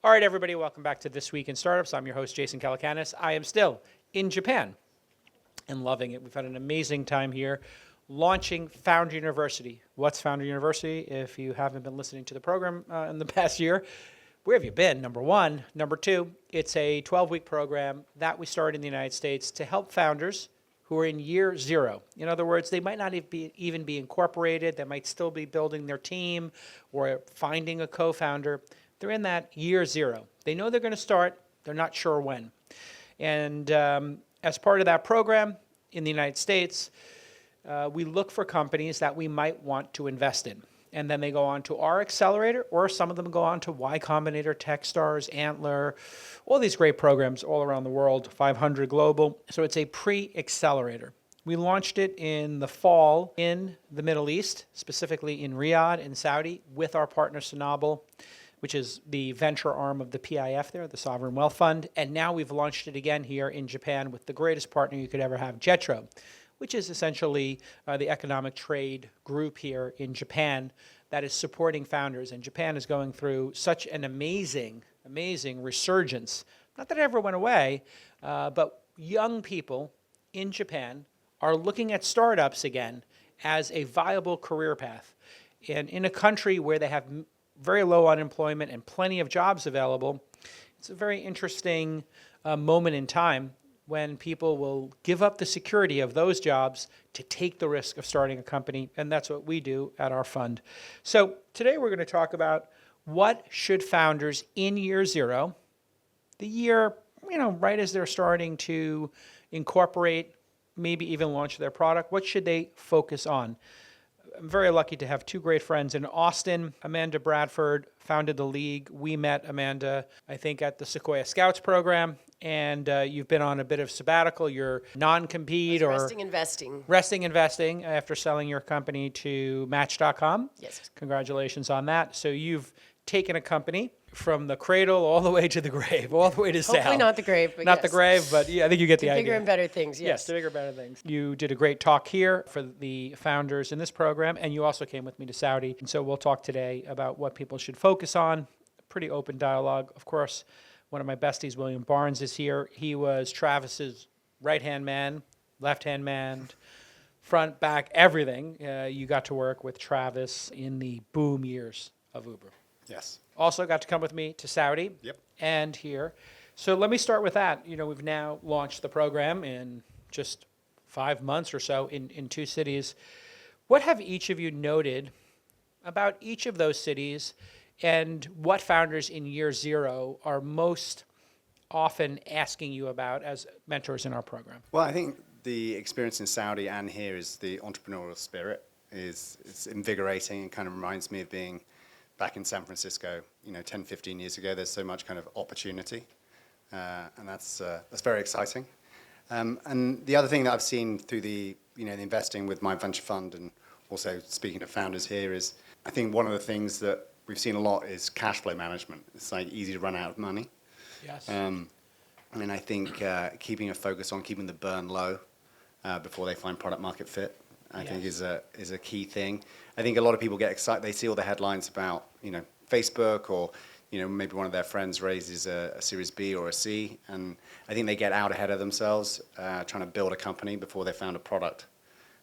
All right, everybody, welcome back to This Week in Startups. I'm your host, Jason Calacanis. I am still in Japan and loving it. We've had an amazing time here launching Founder University. What's Founder University? If you haven't been listening to the program in the past year, where have you been? Number one. Number two, it's a 12-week program that we started in the United States to help founders who are in year zero. In other words, they might not even be incorporated. They might still be building their team or finding a co-founder. They're in that year zero. They know they're going to start. They're not sure when. And as part of that program in the United States, we look for companies that we might want to invest in. And then they go on to our accelerator, or some of them go on to Y Combinator, Techstars, Antler, all these great programs all around the world, 500 global. So it's a pre-accelerator. We launched it in the fall in the Middle East, specifically in Riyadh in Saudi, with our partner Sinabel, which is the venture arm of the PIF there, the Sovereign Wealth Fund. And now we've launched it again here in Japan with the greatest partner you could ever have, JETRO, which is essentially the economic trade group here in Japan that is supporting founders. And Japan is going through such an amazing resurgence. Not that it ever went away, but young people in Japan are looking at startups again as a viable career path. And in a country where they have very low unemployment and plenty of jobs available, it's a very interesting moment in time when people will give up the security of those jobs to take the risk of starting a company, and that's what we do at our fund. So today we're going to talk about what should founders in year zero, the year, right as they're starting to incorporate, maybe even launch their product, what should they focus on? I'm very lucky to have two great friends in Austin. Amanda Bradford founded the league. We met Amanda, I think, at the Sequoia Scouts program. And you've been on a bit of sabbatical. You're non-compete or resting investing after selling your company to Match.com. Yes. Congratulations on that. So you've taken a company from the cradle all the way to the grave, all the way to sell. Hopefully not the grave, but not the grave, but yeah, I think you get the idea. Bigger and better things, yes. Yes, to bigger and better things. You did a great talk here for the founders in this program, and you also came with me to Saudi. And so we'll talk today about what people should focus on. Pretty open dialogue. Of course, one of my besties, William Barnes, is here. He was Travis's right-hand man, left-hand man, front, back, everything. You got to work with Travis in the boom years of Uber. Yes. Also got to come with me to Saudi. Yep. And here. So let me start with that. We've now launched the program in just 5 months or so in two cities. What have each of you noted about each of those cities, and what founders in year zero are most often asking you about as mentors in our program? Well, I think the experience in Saudi and here is the entrepreneurial spirit. It's invigorating and kind of reminds me of being back in San Francisco, 10, 15 years ago. There's so much kind of opportunity, and that's very exciting. And the other thing that I've seen through the investing with my venture fund and also speaking to founders here is, I think one of the things that we've seen a lot is cash flow management. It's like easy to run out of money. Yes. And I think keeping a focus on keeping the burn low before they find product market fit, I think is a key thing. I think a lot of people get excited. They see all the headlines about Facebook, or maybe one of their friends raises a Series B or a C, and I think they get out ahead of themselves trying to build a company before they found a product.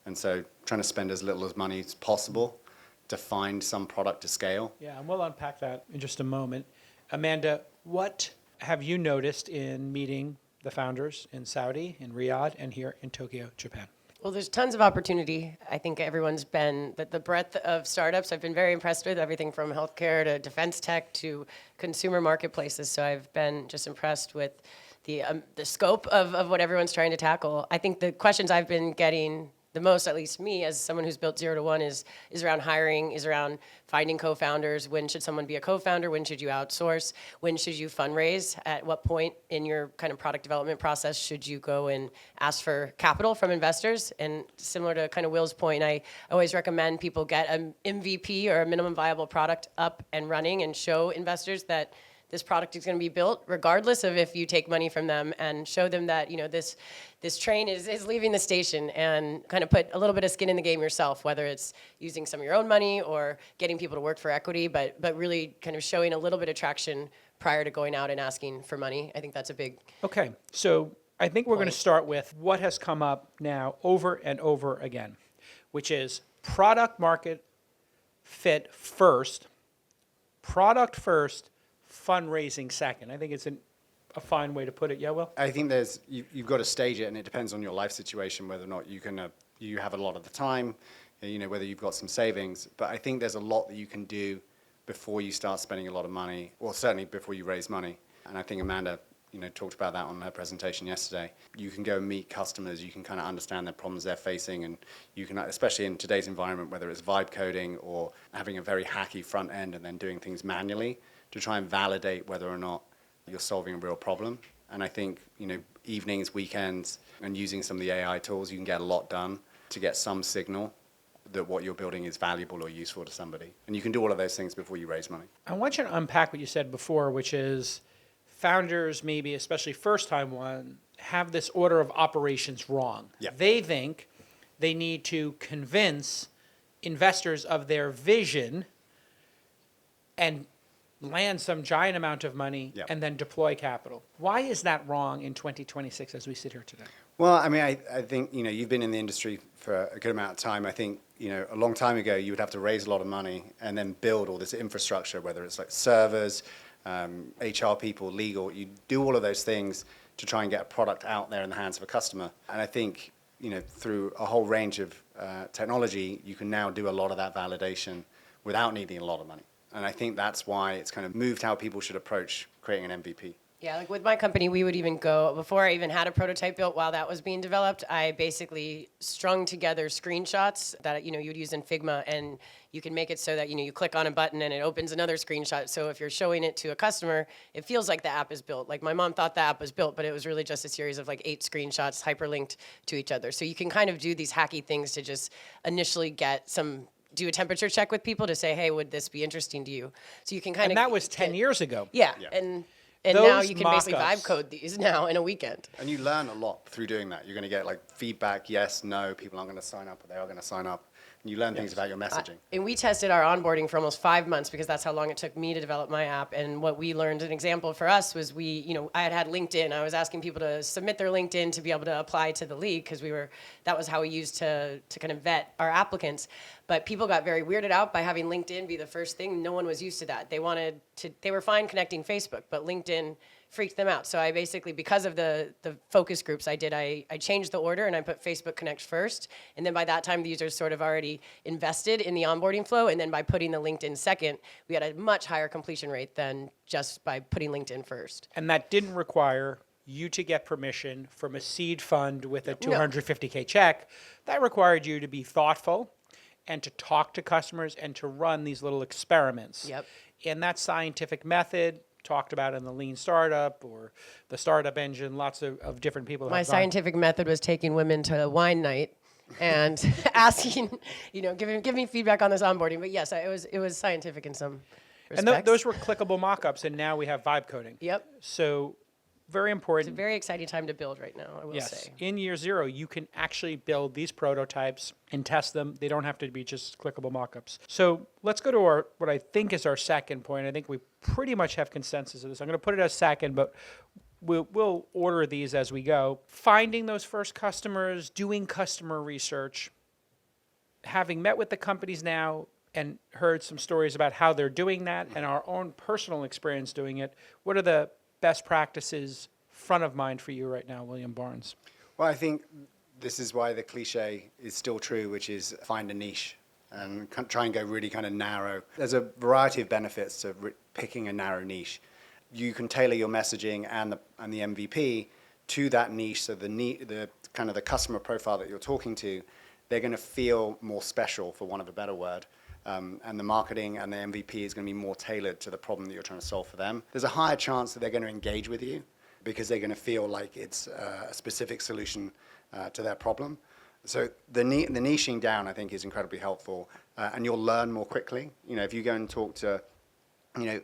And so trying to spend as little as money as possible to find some product to scale. Yeah, and we'll unpack that in just a moment. Amanda, what have you noticed in meeting the founders in Saudi, in Riyadh, and here in Tokyo, Japan? Well, there's tons of opportunity. I think everyone's been, the breadth of startups I've been very impressed with, everything from healthcare to defense tech to consumer marketplaces. So I've been just impressed with the scope of what everyone's trying to tackle. I think the questions I've been getting the most, at least me, as someone who's built 0 to 1, is around hiring, is around finding co-founders. When should someone be a co-founder? When should you outsource? When should you fundraise? At what point in your kind of product development process should you go and ask for capital from investors? And similar to kind of Will's point, I always recommend people get an MVP or a minimum viable product up and running and show investors that this product is going to be built regardless of if you take money from them, and show them that this train is leaving the station, and kind of put a little bit of skin in the game yourself, whether it's using some of your own money or getting people to work for equity, but really kind of showing a little bit of traction prior to going out and asking for money. I think that's a big, Okay, so I think we're going to Point. start with what has come up now over and over again, which is product market fit first, product first, fundraising second. I think it's a fine way to put it. Yeah, Will? I think you've got to stage it, and it depends on your life situation whether or not you have a lot of the time, whether you've got some savings. But I think there's a lot that you can do before you start spending a lot of money, or certainly before you raise money. And I think Amanda, talked about that on her presentation yesterday. You can go and meet customers, you can kind of understand the problems they're facing, and you can, especially in today's environment, whether it's vibe coding or having a very hacky front end and then doing things manually to try and validate whether or not you're solving a real problem. And I think, evenings, weekends, and using some of the AI tools, you can get a lot done to get some signal that what you're building is valuable or useful to somebody. And you can do all of those things before you raise money. I want you to unpack what you said before, which is founders, maybe especially first-time one, have this order of operations wrong. Yeah. They think they need to convince investors of their vision and land some giant amount of money Yeah. and then deploy capital. Why is that wrong in 2026 as we sit here today? Well, I mean, I think, you've been in the industry for a good amount of time. I think, a long time ago, you would have to raise a lot of money and then build all this infrastructure, whether it's like servers, HR people, legal. You do all of those things to try and get a product out there in the hands of a customer. And I think, through a whole range of technology, you can now do a lot of that validation without needing a lot of money. And I think that's why it's kind of moved how people should approach creating an MVP. yeah, like with my company, we would even go, before I even had a prototype built while that was being developed, I basically strung together screenshots that, you would use in Figma, and you can make it so that, you click on a button and it opens another screenshot. So if you're showing it to a customer, it feels like the app is built. Like my mom thought the app was built, but it was really just a series of like 8 screenshots hyperlinked to each other. So you can kind of do these hacky things to just initially do a temperature check with people to say, hey, would this be interesting to you? So you can kind And of that was 10 years ago. Yeah, Yeah. and now Those you can basically mock-ups. vibe code these now in a weekend. And you learn a lot through doing that. You're going to get like feedback, yes, no, people aren't going to sign up, or they are going to sign up. And you learn things about your messaging. And we tested our onboarding for almost 5 months because that's how long it took me to develop my app. And what we learned, an example for us was I had LinkedIn. I was asking people to submit their LinkedIn to be able to apply to the league because that was how we used to kind of vet our applicants. But people got very weirded out by having LinkedIn be the first thing. No one was used to that. They were fine connecting Facebook, but LinkedIn freaked them out. So I basically, because of the focus groups I did, I changed the order and I put Facebook Connect first. And then by that time, the users sort of already invested in the onboarding flow. And then by putting the LinkedIn second, we had a much higher completion rate than just by putting LinkedIn first. And that didn't require you to get permission from a seed fund with a 250K check. That required you to be thoughtful and to talk to customers and to run these little experiments. Yep. And that scientific method talked about in the lean startup or the startup engine, lots of different people. My have gone. scientific method was taking women to wine night and asking, give me feedback on this onboarding. But yes, it was scientific in some respects. And those were clickable mock-ups, and now we have vibe coding. Yep. So very important. It's a very exciting time to build right now, I will say. In year 0, you can actually build these prototypes and test them. They don't have to be just clickable mockups. So let's go to what I think is our second point. I think we pretty much have consensus of this. I'm going to put it as second, but we'll order these as we go. Finding those first customers, doing customer research, having met with the companies now and heard some stories about how they're doing that and our own personal experience doing it. What are the best practices front of mind for you right now, William Barnes? Well, I think this is why the cliche is still true, which is find a niche and try and go really kind of narrow. There's a variety of benefits to picking a narrow niche. You can tailor your messaging and the MVP to that niche, so the kind of the customer profile that you're talking to, they're going to feel more special, for want of a better word. And the marketing and the MVP is going to be more tailored to the problem that you're trying to solve for them. There's a higher chance that they're going to engage with you because they're going to feel like it's a specific solution to their problem. So the niching down, I think, is incredibly helpful, and you'll learn more quickly. If you go and talk to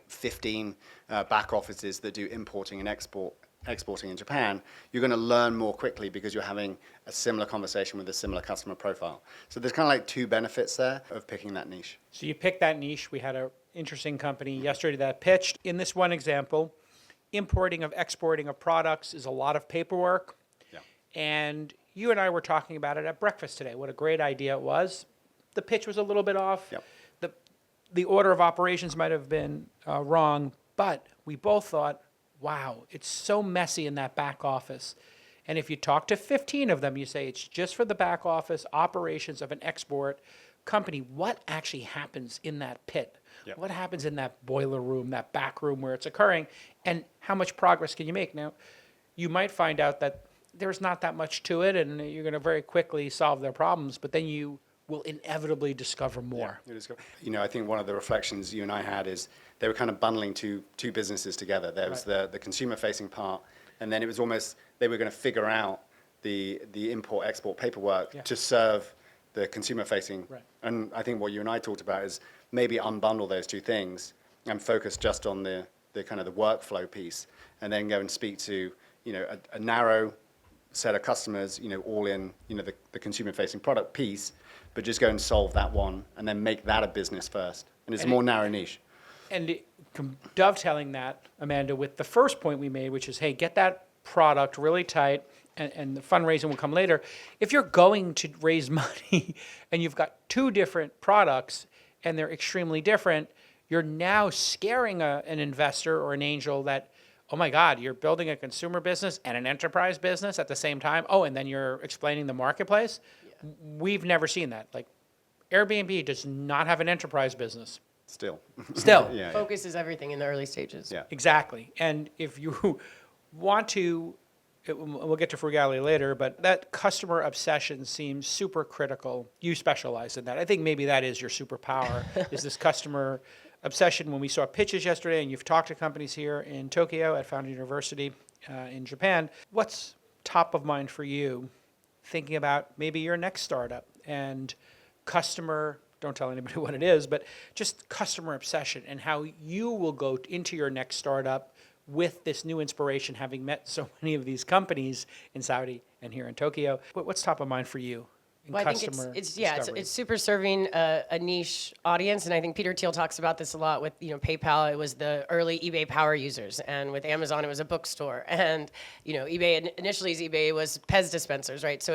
15 back offices that do importing and exporting in Japan, you're going to learn more quickly because you're having a similar conversation with a similar customer profile. So there's kind of like 2 benefits there of picking that niche. So you pick that niche. We had a interesting company yesterday that pitched. In this one example, importing of exporting of products is a lot of paperwork. Yeah. And you and I were talking about it at breakfast today, what a great idea it was. The pitch was a little bit off. Yep. The order of operations might have been wrong, but we both thought, wow, it's so messy in that back office. And if you talk to 15 of them, you say it's just for the back office operations of an export company. What actually happens in that pit? Yep. What happens in that boiler room, that back room where it's occurring? And how much progress can you make? Now, you might find out that there's not that much to it and you're going to very quickly solve their problems, but then you will inevitably discover more. Yeah, I think one of the reflections you and I had is they were kind of bundling two businesses together. There was the consumer-facing part, and then it was almost they were going to figure out the import-export paperwork to serve the consumer-facing. Right. And I think what you and I talked about is maybe unbundle those two things and focus just on the kind of the workflow piece, and then go and speak to a narrow set of customers, all in the consumer-facing product piece, but just go and solve that one and then make that a business first. And it's a more narrow niche. And dovetailing that, Amanda, with the first point we made, which is, hey, get that product really tight, and the fundraising will come later. If you're going to raise money and you've got two different products and they're extremely different, you're now scaring an investor or an angel that, oh my God, you're building a consumer business and an enterprise business at the same time. Oh, and then you're explaining the marketplace. Yeah. We've never seen that. Like, Airbnb does not have an enterprise business. Still. Yeah. Focus is everything in the early stages. Yeah. Exactly. And if you want to, we'll get to frugality later, but that customer obsession seems super critical. You specialize in that. I think maybe that is your superpower, is this customer obsession. When we saw pitches yesterday, and you've talked to companies here in Tokyo at Foundry University in Japan, what's top of mind for you thinking about maybe your next startup and customer, don't tell anybody what it is, but just customer obsession and how you will go into your next startup with this new inspiration, having met so many of these companies in Saudi and here in Tokyo. What's top of mind for you? Well, I think it's super serving a niche audience, and I think Peter Thiel talks about this a lot with PayPal. It was the early eBay power users, and with Amazon it was a bookstore, and eBay initially eBay was Pez dispensers, right? So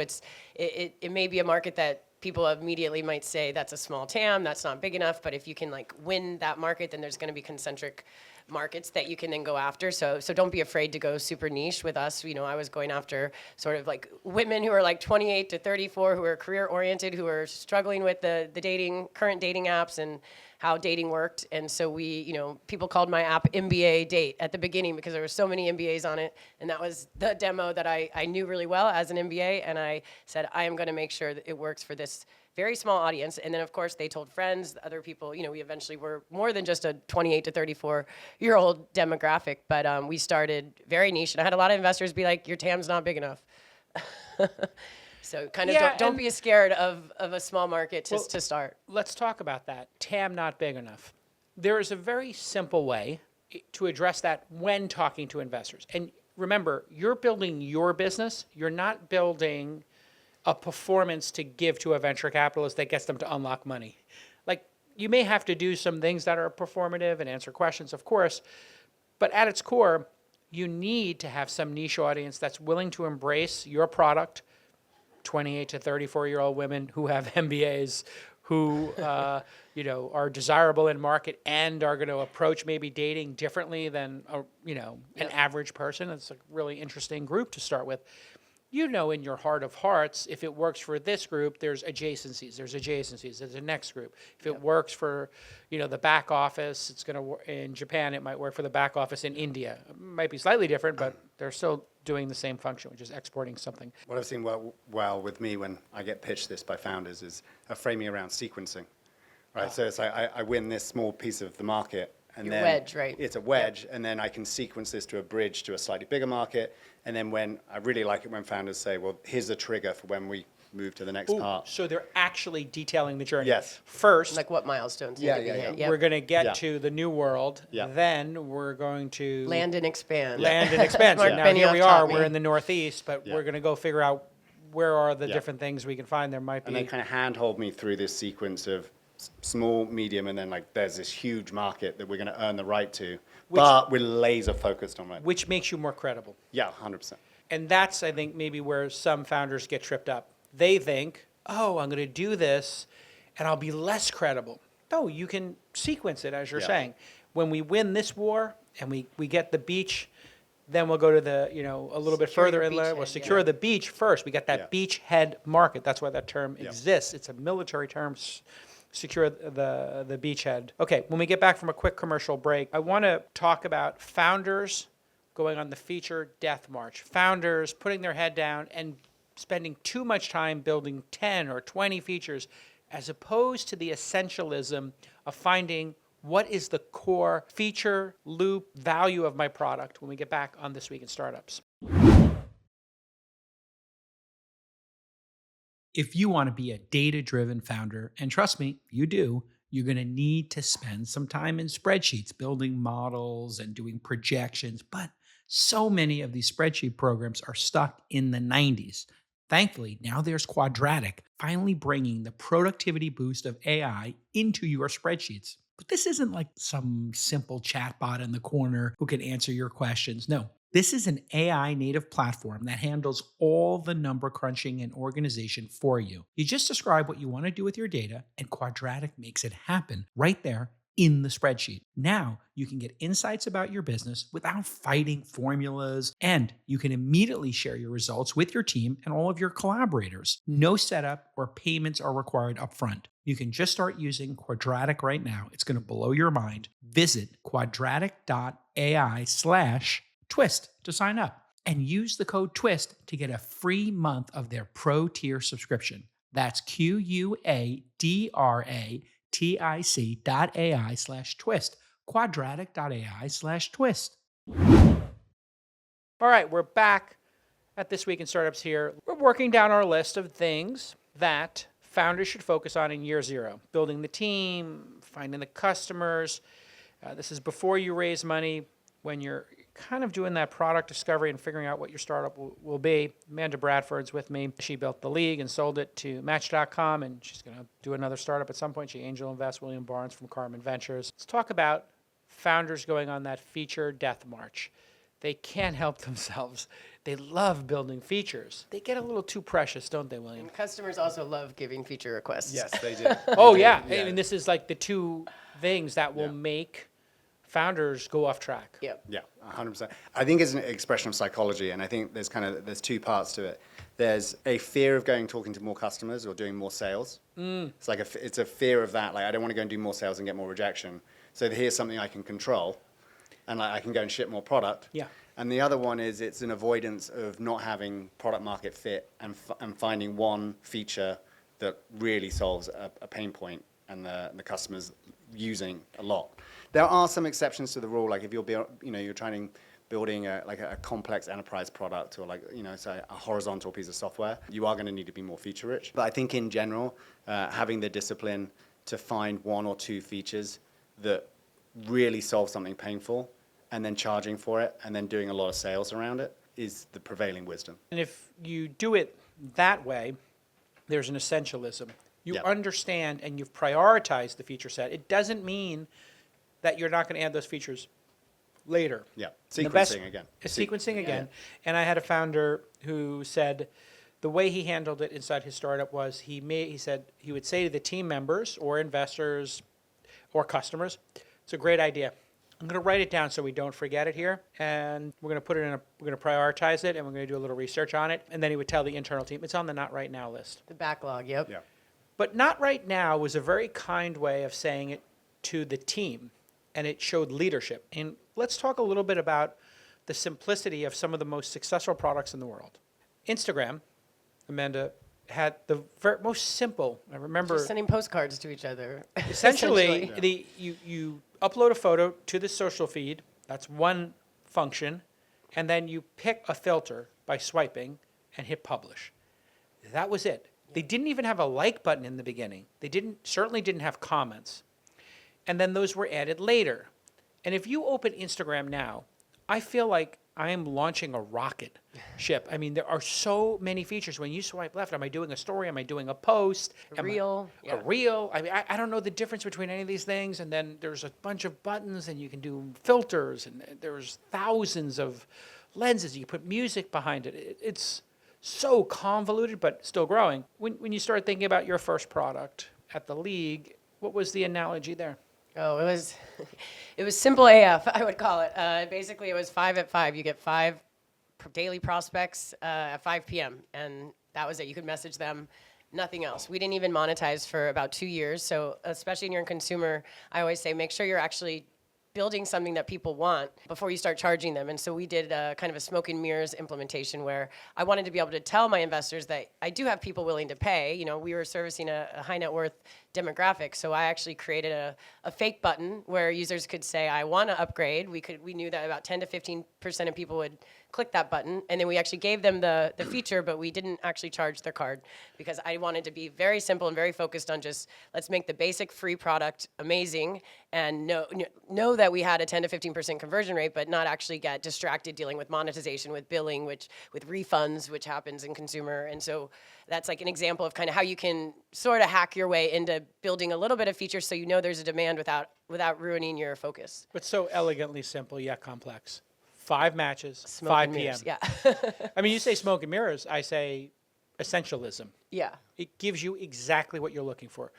it may be a market that people immediately might say that's a small TAM, that's not big enough, but if you can win that market, then there's going to be concentric markets that you can then go after. So don't be afraid to go super niche with us. I was going after sort of women who are 28 to 34, who are career oriented, who are struggling with the current dating apps and how dating worked. And so people called my app MBA Date at the beginning because there were so many MBAs on it. And that was the demo that I knew really well as an MBA. And I said, I am going to make sure that it works for this very small audience. And then, of course, they told friends, other people. We eventually were more than just a 28 to 34-year-old demographic. But we started very niche. And I had a lot of investors be like, your TAM's not big enough. So kind of don't be scared of a small market to start. Let's talk about that. TAM not big enough. There is a very simple way to address that when talking to investors. And remember, you're building your business. You're not building a performance to give to a venture capitalist that gets them to unlock money. You may have to do some things that are performative and answer questions, of course, but at its core, you need to have some niche audience that's willing to embrace your product. 28 to 34-year-old women who have MBAs, who are desirable in market and are going to approach maybe dating differently than an average person. It's a really interesting group to start with. In your heart of hearts, if it works for this group, there's adjacencies. There's the next group. If it works for, the back office, it's going to work in Japan. It might work for the back office in India. It might be slightly different, but they're still doing the same function, which is exporting something. What I've seen well with me when I get pitched this by founders is a framing around sequencing. Right, so it's I win this small piece of the market. And then wedge, right? It's a wedge, and then I can sequence this to a bridge to a slightly bigger market. And then I really like it when founders say, well, here's the trigger for when we move to the next part. So they're actually detailing the journey. Yes. First, what milestones Yeah, need to be hit. we're going to get to the new world. Yeah. Then we're going to Land and expand. So now here we are. We're in the Northeast, but Yeah. we're going to go figure out where are the different things we can find. There might be. And they kind of handhold me through this sequence of small, medium, and then like there's this huge market that we're going to earn the right to, but we're laser focused on it. Which makes you more credible. Yeah, 100%. And that's, I think, maybe where some founders get tripped up. They think, oh, I'm going to do this and I'll be less credible. No, you can sequence it, as you're saying. When we win this war and we get the beach, then we'll go to the, a little bit further inland. We'll secure the beach first. We got that beachhead market. That's why that term exists. It's a military term, secure the beachhead. Okay, when we get back from a quick commercial break, I want to talk about founders going on the feature death march. Founders putting their head down and spending too much time building 10 or 20 features as opposed to the essentialism of finding what is the core feature, loop, value of my product when we get back on This Week in Startups. If you want to be a data-driven founder, and trust me, you do, you're going to need to spend some time in spreadsheets, building models and doing projections. But so many of these spreadsheet programs are stuck in the 90s. Thankfully, now there's Quadratic, finally bringing the productivity boost of AI into your spreadsheets. But this isn't like some simple chatbot in the corner who can answer your questions. No, this is an AI native platform that handles all the number crunching and organization for you. You just describe what you want to do with your data, and Quadratic makes it happen right there in the spreadsheet. Now you can get insights about your business without fighting formulas, and you can immediately share your results with your team and all of your collaborators. No setup or payments are required upfront. You can just start using Quadratic right now. It's going to blow your mind. Visit quadratic.ai/twist to sign up and use the code TWIST to get a free month of their pro tier subscription. That's quadratic.ai/twist. Quadratic.ai/twist. All right, we're back at This Week in Startups here. We're working down our list of things that founders should focus on in year zero. Building the team, finding the customers. This is before you raise money, when you're kind of doing that product discovery and figuring out what your startup will be. Amanda Bradford's with me. She built The League and sold it to Match.com, and she's going to do another startup at some point. She angel invests William Barnes from Carmen Ventures. Let's talk about founders going on that feature death march. They can't help themselves. They love building features. They get a little too precious, don't they, William? And customers also love giving feature requests. Yes, they do. Oh, They do. yeah. I mean, this is like the two things that will make founders go off track. Yep. Yeah, 100%. I think it's an expression of psychology, and I think there's two parts to it. There's a fear of talking to more customers or doing more sales. It's like it's a fear of that. Like, I don't want to go and do more sales and get more rejection. So here's something I can control, and like I can go and ship more product. Yeah. And the other one is it's an avoidance of not having product market fit and finding one feature that really solves a pain point and the customer's using a lot. There are some exceptions to the rule, like if you're building a complex enterprise product or say a horizontal piece of software, you are going to need to be more feature rich. But I think in general, having the discipline to find one or two features that really solve something painful and then charging for it and then doing a lot of sales around it is the prevailing wisdom. And if you do it that way, there's an essentialism. You understand and you've prioritized the feature set. It doesn't mean that you're not going to add those featers later. Yeah, sequencing again. Sequencing again. And I had a founder who said the way he handled it inside his startup was he said he would say to the team members or investors or customers, it's a great idea. I'm going to write it down so we don't forget it here, and we're going to we're going to prioritize it, and we're going to do a little research on it. And then he would tell the internal team, it's on the not right now list. The backlog, yep. Yeah. But not right now was a very kind way of saying it to the team, and it showed leadership. And let's talk a little bit about the simplicity of some of the most successful products in the world. Instagram, Amanda, had the most simple, I remember. Just sending postcards to each other. Essentially, you upload a photo to the social feed. That's one function. And then you pick a filter by swiping and hit publish. That was it. They didn't even have a like button in the beginning. They certainly didn't have comments. And then those were added later. And if you open Instagram now, I feel like I am launching a rocket ship. I mean, there are so many features. When you swipe left, am I doing a story? Am I doing a post? A reel, A yeah. reel? I mean, I don't know the difference between any of these things. And then there's a bunch of buttons, and you can do filters, and there's thousands of lenses. You can put music behind it. It's so convoluted, but still growing. When you start thinking about your first product at the league, what was the analogy there? Oh, it was simple AF, I would call it. Basically, it was 5 at 5. You get 5 daily prospects at 5 p.m. and that was it. You could message them, nothing else. We didn't even monetize for about 2 years. So especially when you're a consumer, I always say make sure you're actually building something that people want before you start charging them. And so we did a kind of a smoke and mirrors implementation where I wanted to be able to tell my investors that I do have people willing to pay. You know, we were servicing a high net worth demographic. So I actually created a fake button where users could say, I want to upgrade. We knew that about 10 to 15% of people would click that button. And then we actually gave them the feature, but we didn't actually charge their card because I wanted to be very simple and very focused on just let's make the basic free product amazing and know that we had a 10 to 15% conversion rate, but not actually get distracted dealing with monetization, with billing, with refunds, which happens in consumer. And so that's like an example of kind of how you can sort of hack your way into building a little bit of features so you know there's a demand without ruining your focus. But so elegantly simple yet complex. 5 matches, Smoke 5 and p.m. mirrors, yeah. I mean, you say smoke and mirrors. I say essentialism. Yeah. It gives you exactly what you're looking for.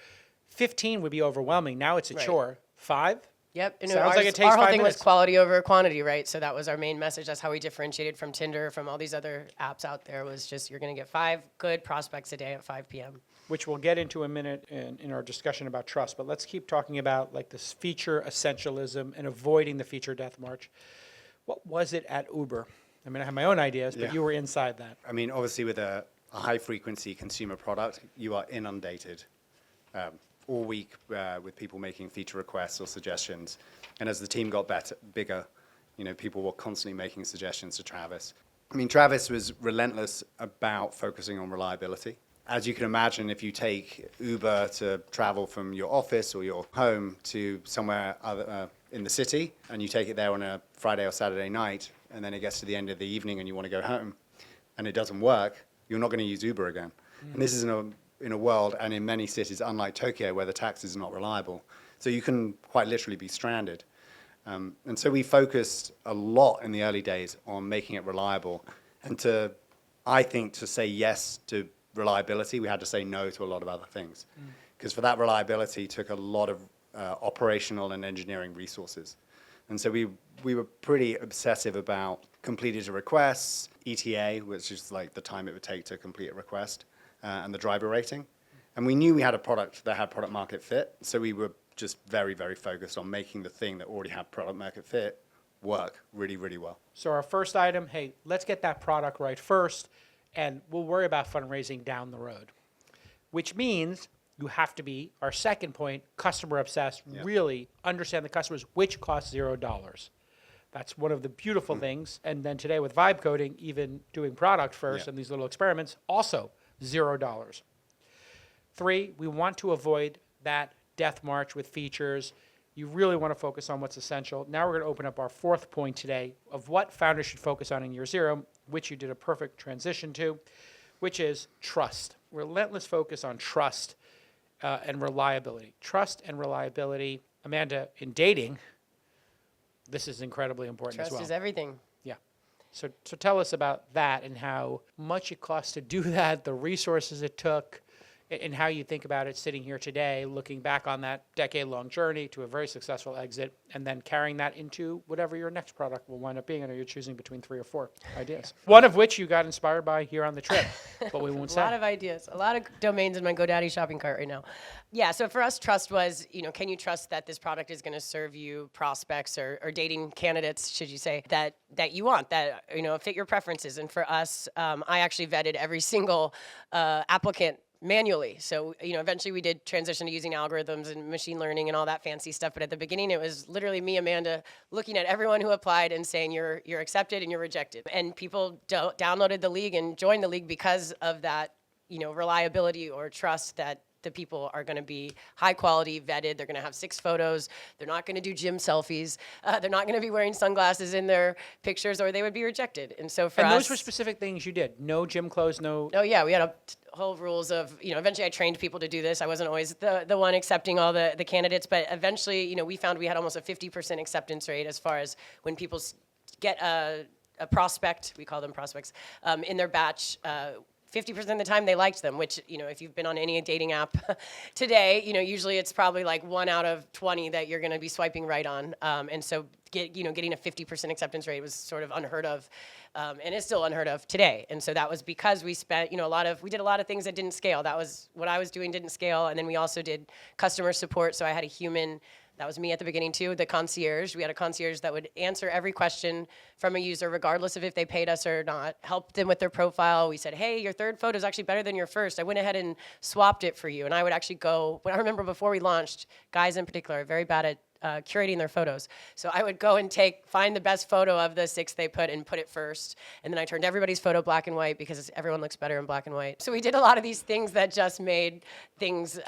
15 would be overwhelming. Now it's a Right. chore. 5? Yep. And Sounds like it takes our whole 5 thing minutes. was quality over quantity, right? So that was our main message. That's how we differentiated from Tinder, from all these other apps out there, was just you're going to get 5 good prospects a day at 5 p.m. Which we'll get into in a minute in our discussion about trust. But let's keep talking about like this feature essentialism and avoiding the feature death march. What was it at Uber? I mean, I have my own ideas, but Yeah. you were inside that. I mean, obviously, with a high-frequency consumer product, you are inundated all week with people making feature requests or suggestions. And as the team got bigger, you know, people were constantly making suggestions to Travis. I mean, Travis was relentless about focusing on reliability. As you can imagine, if you take Uber to travel from your office or your home to somewhere other, in the city, and you take it there on a Friday or Saturday night, and then it gets to the end of the evening and you want to go home, and it doesn't work, you're not going to use Uber again. And this is in a world and in many cities, unlike Tokyo, where the taxis are not reliable. So you can quite literally be stranded. And so we focused a lot in the early days on making it reliable. And I think to say yes to reliability, we had to say no to a lot of other things. Because for that reliability took a lot of operational and engineering resources. And so we were pretty obsessive about completed requests, ETA, which is like the time it would take to complete a request, and the driver rating. And we knew we had a product that had product market fit, so we were just very, very focused on making the thing that already had product market fit work really, really well. So our first item, hey, let's get that product right first, and we'll worry about fundraising down the road. Which means you have to be, our second point, customer obsessed, really understand the customers, which costs $0. That's one of the beautiful things. And then today with vibe coding, even doing product first and these little experiments, also $0. 3, we want to avoid that death march with features. You really want to focus on what's essential. Now we're going to open up our 4th point today of what founders should focus on in year 0, which you did a perfect transition to, which is trust. Relentless focus on trust and reliability. Trust and reliability. Amanda, in dating, this is incredibly important as well. Trust is everything. Yeah. So tell us about that and how much it costs to do that, the resources it took, and how you think about it sitting here today, looking back on that decade-long journey to a very successful exit, and then carrying that into whatever your next product will wind up being. I know you're choosing between 3 or 4 ideas. One of which you got inspired by here on the trip, but we won't say. A lot of ideas, a lot of domains in my GoDaddy shopping cart right now. Yeah, so for us, trust was, can you trust that this product is going to serve you prospects or dating candidates, should you say, that you want, that, fit your preferences. And for us, I actually vetted every single applicant manually. So, eventually we did transition to using algorithms and machine learning and all that fancy stuff. But at the beginning, it was literally me, Amanda, looking at everyone who applied and saying, you're accepted and you're rejected. And people downloaded the league and joined the league because of that, reliability or trust that the people are going to be high quality, vetted. They're going to have 6 photos. They're not going to do gym selfies. They're not going to be wearing sunglasses in their pictures, or they would be rejected. And so for And us, those were specific things you did. No gym clothes, no. oh yeah, we had a whole rules of, eventually I trained people to do this. I wasn't always the one accepting all the candidates, but eventually, we found we had almost a 50% acceptance rate as far as when people get a prospect, we call them prospects, in their batch. 50% of the time they liked them, which, if you've been on any dating app today, usually it's probably like 1 out of 20 that you're going to be swiping right on. And so, getting a 50% acceptance rate was sort of unheard of, and is still unheard of today. And so that was because we spent, we did a lot of things that didn't scale. That was what I was doing didn't scale. And then we also did customer support. So I had a human. That was me at the beginning too, the concierge. We had a concierge that would answer every question from a user, regardless of if they paid us or not, help them with their profile. We said, hey, your third photo is actually better than your first. I went ahead and swapped it for you. And I would actually go, I remember before we launched, guys in particular are very bad at curating their photos. So I would go and find the best photo of the 6 they put and put it first. And then I turned everybody's photo black and white because everyone looks better in black and white. So we did a lot of these things that just made things,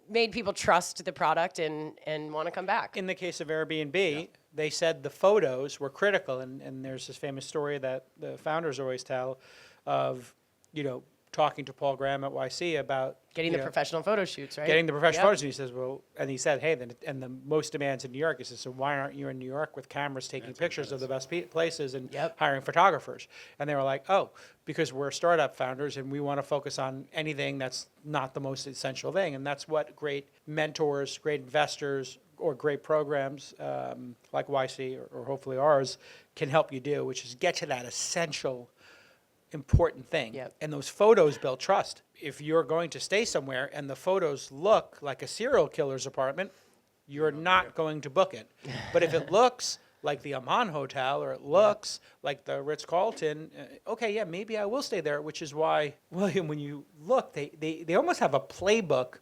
made people trust the product and want to come back. In the case of Airbnb, they said the photos were critical. And there's this famous story that the founders always tell of, talking to Paul Graham at YC about Getting the professional photo shoots, right? Getting the professional Yep. photos. And he says, well, and he said, hey, and the most demands in New York. He says, so why aren't you in New York with cameras taking pictures of the best places and hiring photographers? And they were like, oh, because we're startup founders and we want to focus on anything that's not the most essential thing. And that's what great mentors, great investors, or great programs like YC or hopefully ours can help you do, which is get to that essential important thing. Yep. And those photos build trust. If you're going to stay somewhere and the photos look like a serial killer's apartment, you're not going to book it. But if it looks like the Aman Hotel or it looks like the Ritz-Carlton, okay, yeah, maybe I will stay there, which is why, William, when you look, they almost have a playbook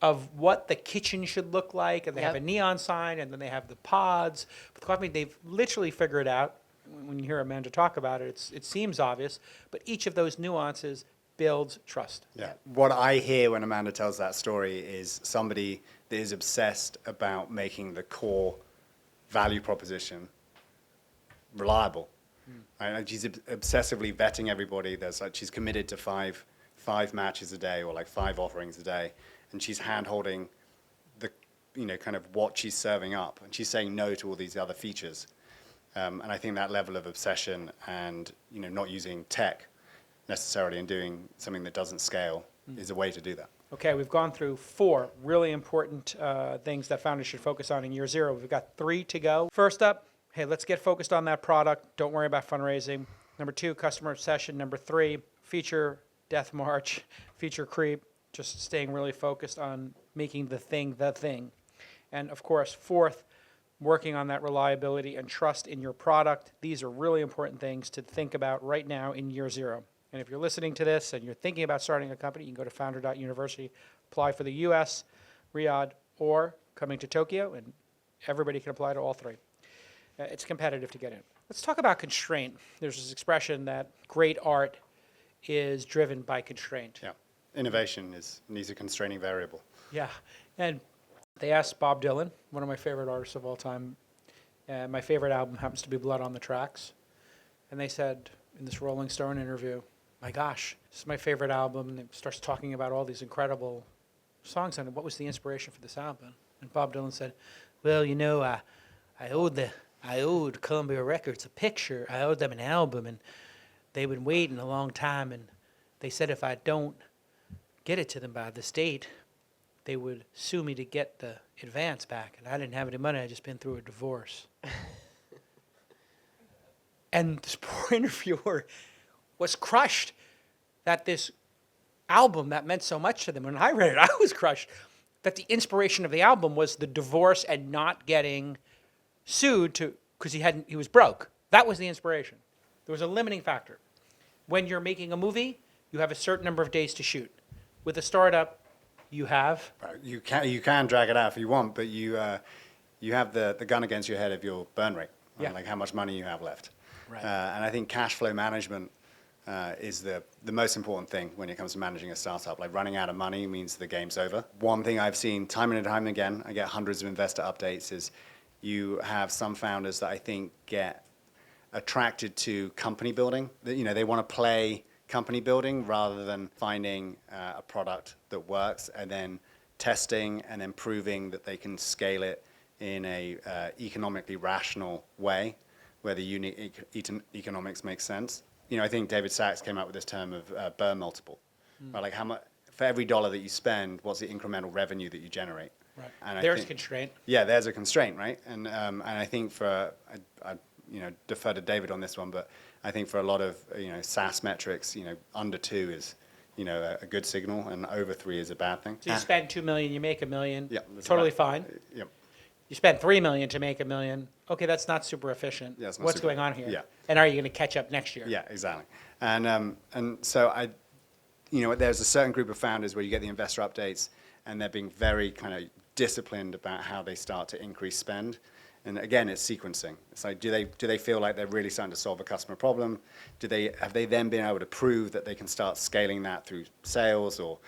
of what the kitchen should look like, and they have a neon sign, and then they have the pods. But the coffee, they've literally figured out. When you hear Amanda talk about it, it seems obvious, but each of those nuances builds trust. Yeah. What I hear when Amanda tells that story is somebody that is obsessed about making the core value proposition reliable. Right? Like she's obsessively vetting everybody. She's committed to five matches a day or like 5 offerings a day, and she's hand-holding the kind of what she's serving up, and she's saying no to all these other features. And I think that level of obsession and not using tech necessarily and doing something that doesn't scale is a way to do that. Okay, we've gone through 4 really important things that founders should focus on in year 0. We've got 3 to go. First up, hey, let's get focused on that product. Don't worry about fundraising. Number 2, customer obsession. Number 3, feature death march, feature creep, just staying really focused on making the thing the thing. And of course, 4th, working on that reliability and trust in your product. These are really important things to think about right now in year 0. And if you're listening to this and you're thinking about starting a company, you can go to founder.university, apply for the US, Riyadh, or coming to Tokyo, and everybody can apply to all 3. It's competitive to get in. Let's talk about constraint. There's this expression that great art is driven by constraint. Yeah. Innovation needs a constraining variable. Yeah. And they asked Bob Dylan, one of my favorite artists of all time, my favorite album happens to be Blood on the Tracks. And they said in this Rolling Stone interview, my gosh, this is my favorite album. And it starts talking about all these incredible songs on it. What was the inspiration for this album? And Bob Dylan said, well, I owed Columbia Records a picture. I owed them an album, and they've been waiting a long time. And they said if I don't get it to them by this date, they would sue me to get the advance back. And I didn't have any money. I just been through a divorce. And this poor interviewer was crushed that this album that meant so much to them. When I read it, I was crushed that the inspiration of the album was the divorce and not getting sued because he was broke. That was the inspiration. There was a limiting factor. When you're making a movie, you have a certain number of days to shoot. With a startup, you have? You can drag it out if you want, but you have the gun against your head of your burn rate, Yeah. like how much money you have left. Right. And I think cash flow management is the most important thing when it comes to managing a startup. Like running out of money means the game's over. One thing I've seen time and time again, I get hundreds of investor updates, is you have some founders that I think get attracted to company building. They want to play company building rather than finding a product that works and then testing and then proving that they can scale it in a economically rational way where the unit economics makes sense. I think David Sachs came up with this term of burn multiple. Right? Like how much for every dollar that you spend, what's the incremental revenue that you generate? Right. And There's constraint. Yeah, there's a constraint, right? And I think I defer to David on this one, but I think for a lot of SaaS metrics, under 2 is a good signal, and over 3 is a bad thing. So you spend $2 million, you make $1 million. Yeah, Totally fine. Yep. You spend $3 million to make $1 million. Okay, that's not super efficient. Yeah, it's not What's super- going on here? yeah. And are you going to catch up next year? Yeah, exactly. And so there's a certain group of founders where you get the investor updates, and they're being very kind of disciplined about how they start to increase spend. And again, it's sequencing. It's like, do they feel like they're really starting to solve a customer problem? Have they then been able to prove that they can start scaling that through sales or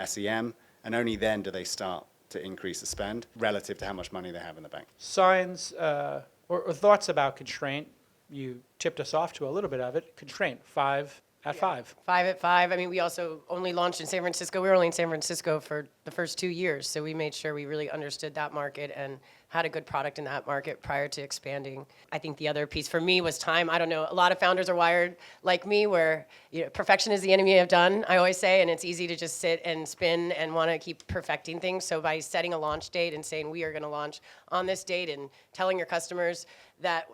SEM? And only then do they start to increase the spend relative to how much money they have in the bank. Signs or thoughts about constraint. You tipped us off to a little bit of it. Constraint, 5 at 5. 5 at 5. I mean, we also only launched in San Francisco. We were only in San Francisco for the first 2 years, so we made sure we really understood that market and had a good product in that market prior to expanding. I think the other piece for me was time. I don't know, a lot of founders are wired like me where perfection is the enemy of done, I always say, and it's easy to just sit and spin and want to keep perfecting things. So by setting a launch date and saying we are going to launch on this date and telling your customers that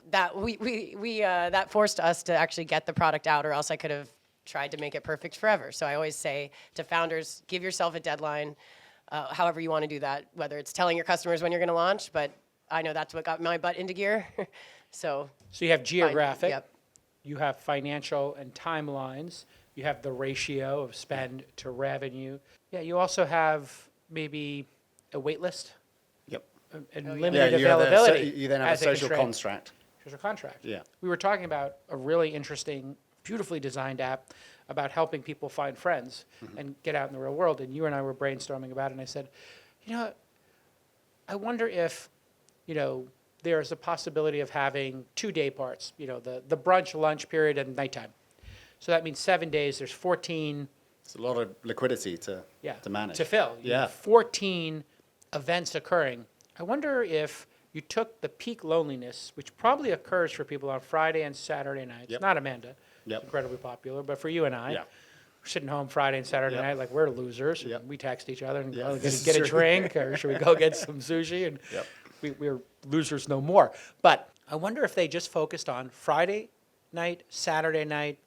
forced us to actually get the product out, or else I could have tried to make it perfect forever. So I always say to founders, give yourself a deadline, however you want to do that, whether it's telling your customers when you're going to launch, but I know that's what got my butt into gear. So you have geographic, yep. You have financial and timelines, you have the ratio of spend to revenue. Yeah, you also have maybe a wait list Yep. and Oh, yeah. limited you availability. you then have a as social constraint. contract. Social contract. Yeah. We were talking about a really interesting, beautifully designed app about helping people find friends and get out in the real world. And you and I were brainstorming about it, and I said, I wonder if, there's a possibility of having 2 day parts, the brunch, lunch period, and nighttime. So that means 7 days, there's 14. It's a lot of liquidity to manage. To fill. You have 14 events occurring. I wonder if you took the peak loneliness, which probably occurs for people on Friday and Saturday nights. Yep. Not Amanda. Yep. It's incredibly popular. But for you and I, Yeah. we're sitting home Friday and Saturday Yep. night like we're losers. Yep. And we text each other and Yeah, go this is get a true. drink, or should we go get some sushi? And Yep. we're losers no more. But I wonder if they just focused on Friday night, Saturday night,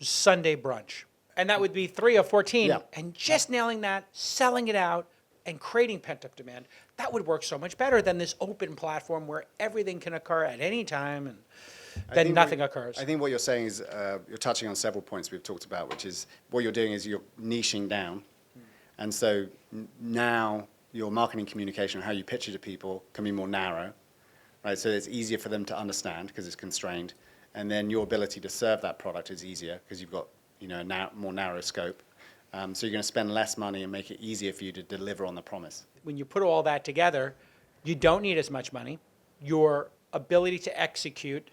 Sunday brunch. And that would be 3 of 14. Yeah. And just nailing that, selling it out, and creating pent-up demand. That would work so much better than this open platform where everything can occur at any time and then nothing occurs. I think what you're saying is you're touching on several points we've talked about, which is what you're doing is you're niching down. And so now your marketing communication, how you pitch it to people, can be more narrow, right? So it's easier for them to understand because it's constrained. And then your ability to serve that product is easier because you've got a more narrow scope. So you're going to spend less money and make it easier for you to deliver on the promise. When you put all that together, you don't need as much money. Your ability to execute,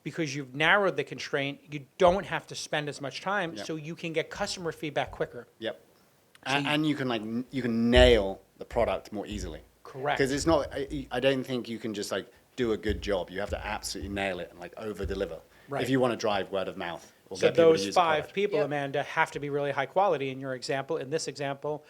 because you've narrowed the constraint, you don't have to spend as much time, Yep. so you can get customer feedback quicker. Yep. And you can nail the product more easily. Correct. Because it's not. I don't think you can just do a good job. You have to absolutely nail it and over deliver. Right. If you want to drive word of mouth. Or So get people to those use the 5 product. people, Yep. Amanda, have to be really high quality in your example. In this example,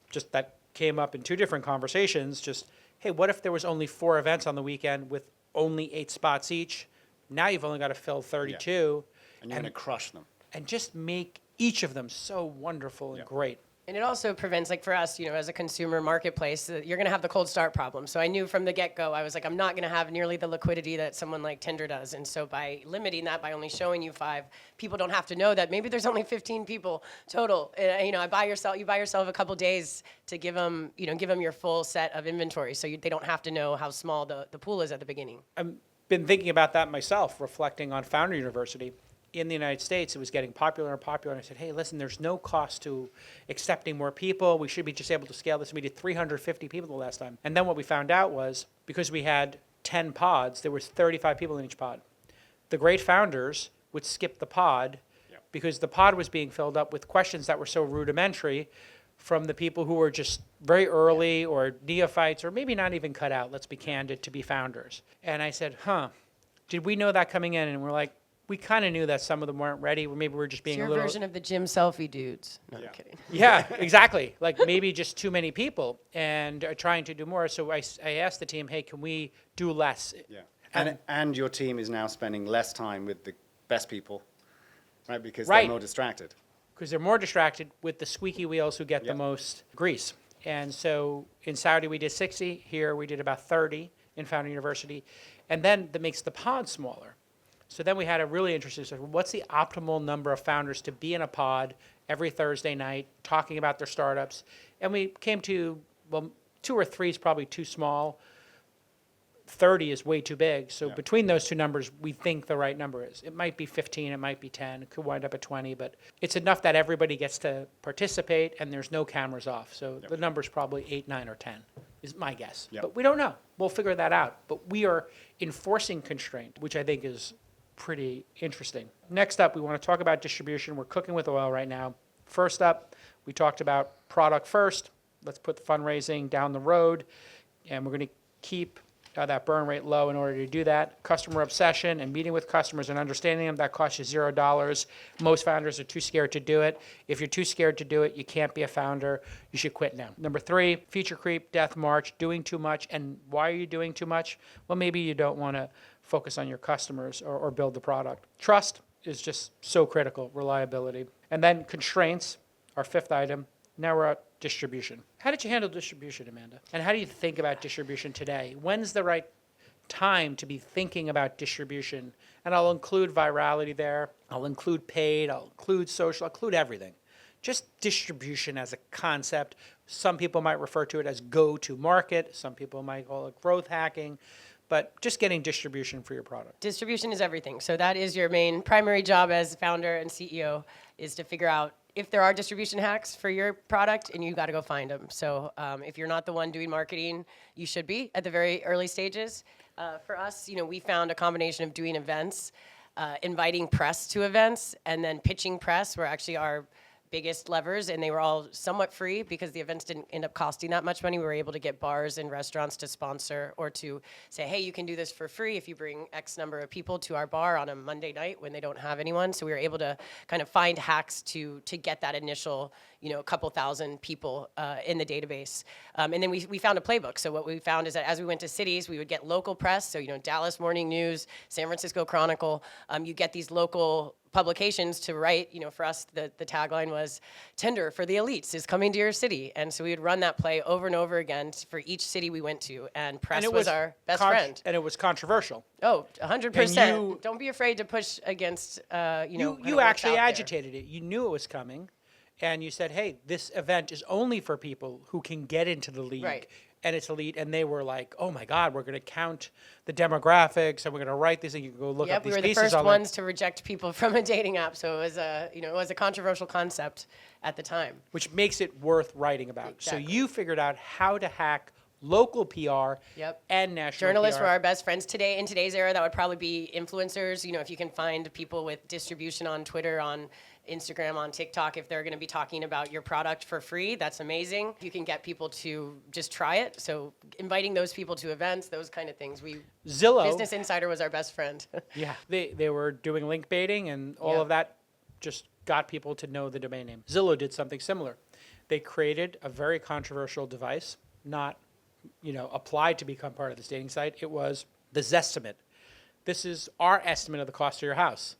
just that came up in 2 different conversations. Just, hey, what if there was only 4 events on the weekend with only 8 spots each? Now you've only got to fill 32. And you're going to crush them. And just make each of them so wonderful and Yep. great. And it also prevents, for us, as a consumer marketplace, you're going to have the cold start problem. So I knew from the get-go, I was like, I'm not going to have nearly the liquidity that someone like Tinder does. And so by limiting that, by only showing you 5, people don't have to know that maybe there's only 15 people total. You buy yourself a couple days to give them your full set of inventory. So they don't have to know how small the pool is at the beginning. I've been thinking about that myself, reflecting on Founder University. in the United States, it was getting popular and popular. And I said, hey, listen, there's no cost to accepting more people. We should be just able to scale this. We did 350 people the last time. And then what we found out was, because we had 10 pods, there was 35 people in each pod. The great founders would skip the pod because the pod was being filled up with questions that were so rudimentary from the people who were just very early or neophytes or maybe not even cut out, let's be candid, to be founders. And I said, did we know that coming in? And we're like, we kind of knew that some of them weren't ready, or maybe we're just being It's your a little... version of the gym selfie dudes. No, I'm kidding. Yeah, exactly. Like maybe just too many people and trying to do more. So I asked the team, hey, can we do less? Yeah. And your team is now spending less time with the best people, right? Because Right. they're more distracted. Because they're more distracted with the squeaky wheels who get the Yep. most grease. And so in Saudi, we did 60. Here, we did about 30 in Founder University. And then that makes the pod smaller. So then we had a really interesting discussion. What's the optimal number of founders to be in a pod every Thursday night talking about their startups? And we came to, well, 2 or 3 is probably too small. 30 is way too big. So Yeah. between those two numbers, we think the right number is. It might be 15, it might be 10, it could wind up at 20, but it's enough that everybody gets to participate and there's no cameras off. So the number's probably 8, 9, or 10 is my guess. Yep. But we don't know. We'll figure that out. But we are enforcing constraint, which I think is pretty interesting. Next up, we want to talk about distribution. We're cooking with oil right now. First up, we talked about product first. Let's put the fundraising down the road, and we're going to keep that burn rate low in order to do that. Customer obsession and meeting with customers and understanding them, that costs you $0. Most founders are too scared to do it. If you're too scared to do it, you can't be a founder. You should quit now. Number 3, feature creep, death march, doing too much. And why are you doing too much? Well, maybe you don't want to focus on your customers or build the product. Trust is just so critical, reliability. And then constraints, our 5th item. Now we're at distribution. How did you handle distribution, Amanda? And how do you think about distribution today? When's the right time to be thinking about distribution? And I'll include virality there. I'll include paid. I'll include social. I'll include everything. Just distribution as a concept. Some people might refer to it as go-to-market. Some people might call it growth hacking. But just getting distribution for your product. Distribution is everything. So that is your main primary job as founder and CEO, is to figure out if there are distribution hacks for your product, and you got to go find them. So if you're not the one doing marketing, you should be at the very early stages. For us, we found a combination of doing events, inviting press to events, and then pitching press were actually our biggest levers, and they were all somewhat free because the events didn't end up costing that much money. We were able to get bars and restaurants to sponsor or to say, hey, you can do this for free if you bring X number of people to our bar on a Monday night when they don't have anyone. So we were able to kind of find hacks to get that initial, a couple thousand people in the database. And then we found a playbook. So what we found is that as we went to cities, we would get local press. So, Dallas Morning News, San Francisco Chronicle. You get these local publications to write. For us, the tagline was Tinder for the elites is coming to your city. And so we would run that play over and over again for each city we went to. And press was our best friend. And it was controversial. Oh, 100%. And don't be afraid to push against, You actually agitated it. You knew it was coming. And you said, hey, this event is only for people who can get into the league. Right. And it's elite. And they were like, oh, my God, we're going to count the demographics, and we're going to write these, and you can go look up these we were the pieces first online. ones to reject people from a dating app. So it was a controversial concept at the time. Which makes it worth writing about. Exactly. So you figured out how to hack local PR and national Journalists PR. were our best friends today. In today's era, that would probably be influencers. If you can find people with distribution on Twitter, on Instagram, on TikTok, if they're going to be talking about your product for free, that's amazing. You can get people to just try it. So inviting those people to events, those kind of things. Zillow. Business Insider was our best friend. Yeah, they were doing link baiting, and all of that just got people to know the domain name. Zillow did something similar. They created a very controversial device, not applied to become part of this dating site. It was the Zestimate. This is our estimate of the cost of your house.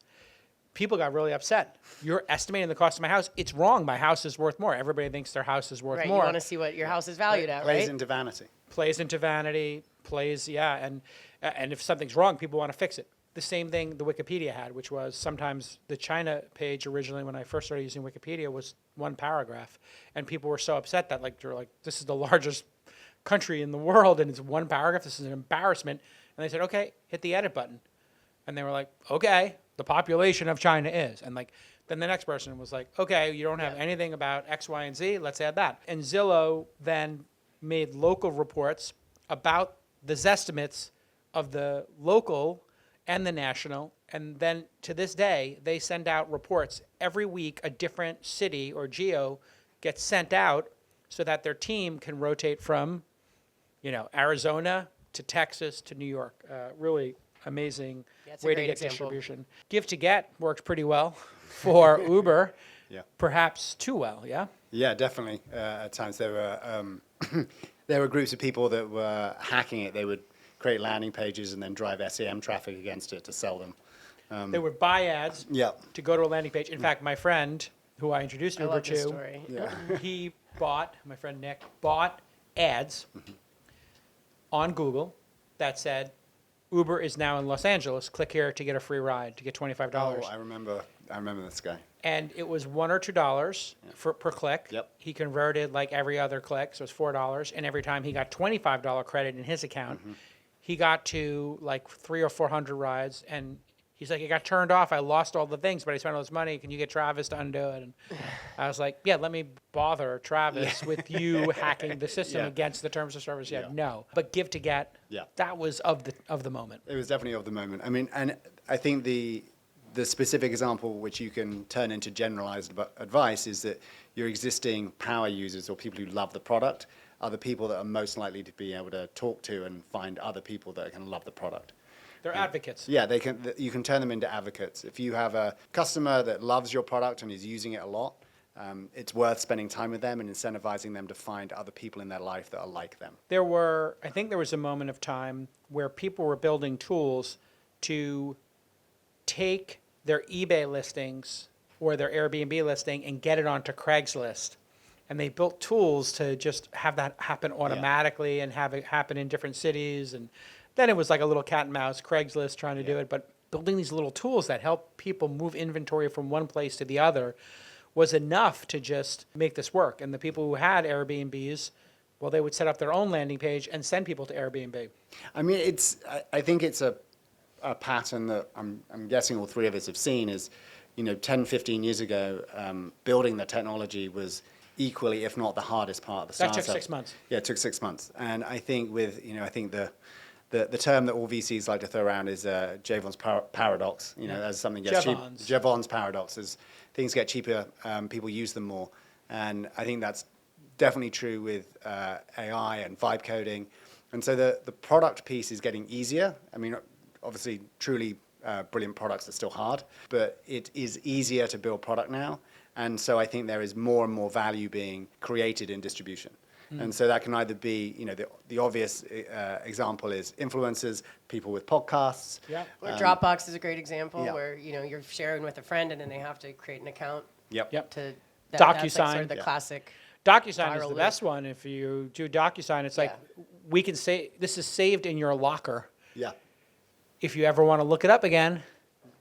People got really upset. You're estimating the cost of my house. It's wrong. My house is worth more. Everybody thinks their house is worth Right, more. you want to see what your house is valued at, right? Plays into vanity. Plays into vanity, and if something's wrong, people want to fix it. The same thing the Wikipedia had, which was sometimes the China page originally when I first started using Wikipedia was one paragraph, and people were so upset that they're like, this is the largest country in the world and it's one paragraph. This is an embarrassment. And they said, okay, hit the edit button. And they were like, okay, the population of China is. And like, then the next person was like, okay, you don't have anything about X, Y, and Z. Let's add that. And Zillow then made local reports about the Zestimates of the local and the national. And then to this day, they send out reports every week. A different city or geo gets sent out so that their team can rotate from, Arizona to Texas to New York. Really amazing That's a way to great get example. distribution. Give to get works pretty well for Uber. Yeah. Perhaps too well, yeah? Yeah, definitely. At times there were there were groups of people that were hacking it. They would create landing pages and then drive SEM traffic against it to sell them. They would buy ads Yeah. to go to a landing page. In fact, my friend, who I introduced I Uber love this to, story. he bought, my friend Nick, bought ads on Google that said, Uber is now in Los Angeles. Click here to get a free ride, to get $25. Oh, I remember this guy. And it was $1 or $2 per click. Yep. He converted like every other click, so it's $4. And every time he got $25 credit in his account, he got to like 300 or 400 rides. And he's like, it got turned off. I lost all the things, but I spent all this money. Can you get Travis to undo it? And I was like, yeah, let me bother Travis with you hacking the system Yeah. against the terms of service. Yeah, Yeah. no. But give to get, Yeah. that was of the moment. It was definitely of the moment. I mean, and I think the specific example which you can turn into generalized advice is that your existing power users or people who love the product are the people that are most likely to be able to talk to and find other people that are going to love the product. They're advocates. Yeah, you can turn them into advocates. If you have a customer that loves your product and is using it a lot, it's worth spending time with them and incentivizing them to find other people in their life that are like them. I think there was a moment of time where people were building tools to take their eBay listings or their Airbnb listing and get it onto Craigslist. And they built tools to just have that happen automatically and have it happen in different cities. And then it was like a little cat and mouse, Craigslist trying to do it. But building these little tools that help people move inventory from one place to the other was enough to just make this work. And the people who had Airbnbs, well, they would set up their own landing page and send people to Airbnb. I mean, I think it's a pattern that I'm guessing all three of us have seen is, 10, 15 years ago, building the technology was equally, if not the hardest part of the startup. That took 6 months. Yeah, it took 6 months. And I think I think the term that all VCs like to throw around is Javon's paradox. As something gets cheaper. Javon's paradox. As things get cheaper, people use them more. And I think that's definitely true with AI and vibe coding. And so the product piece is getting easier. I mean, obviously, truly brilliant products are still hard, but it is easier to build product now. And so I think there is more and more value being created in distribution. And so that can either be, the obvious example is influencers, people with podcasts. Yeah. Or Dropbox is a great example yeah. where you're sharing with a friend and then they have to create an account Yep. to DocuSign. that's like sort of the Yeah. classic. DocuSign is Viral the best one. If you do DocuSign, it's like, we can say, this is saved in your locker. Yeah. If you ever want to look it up again,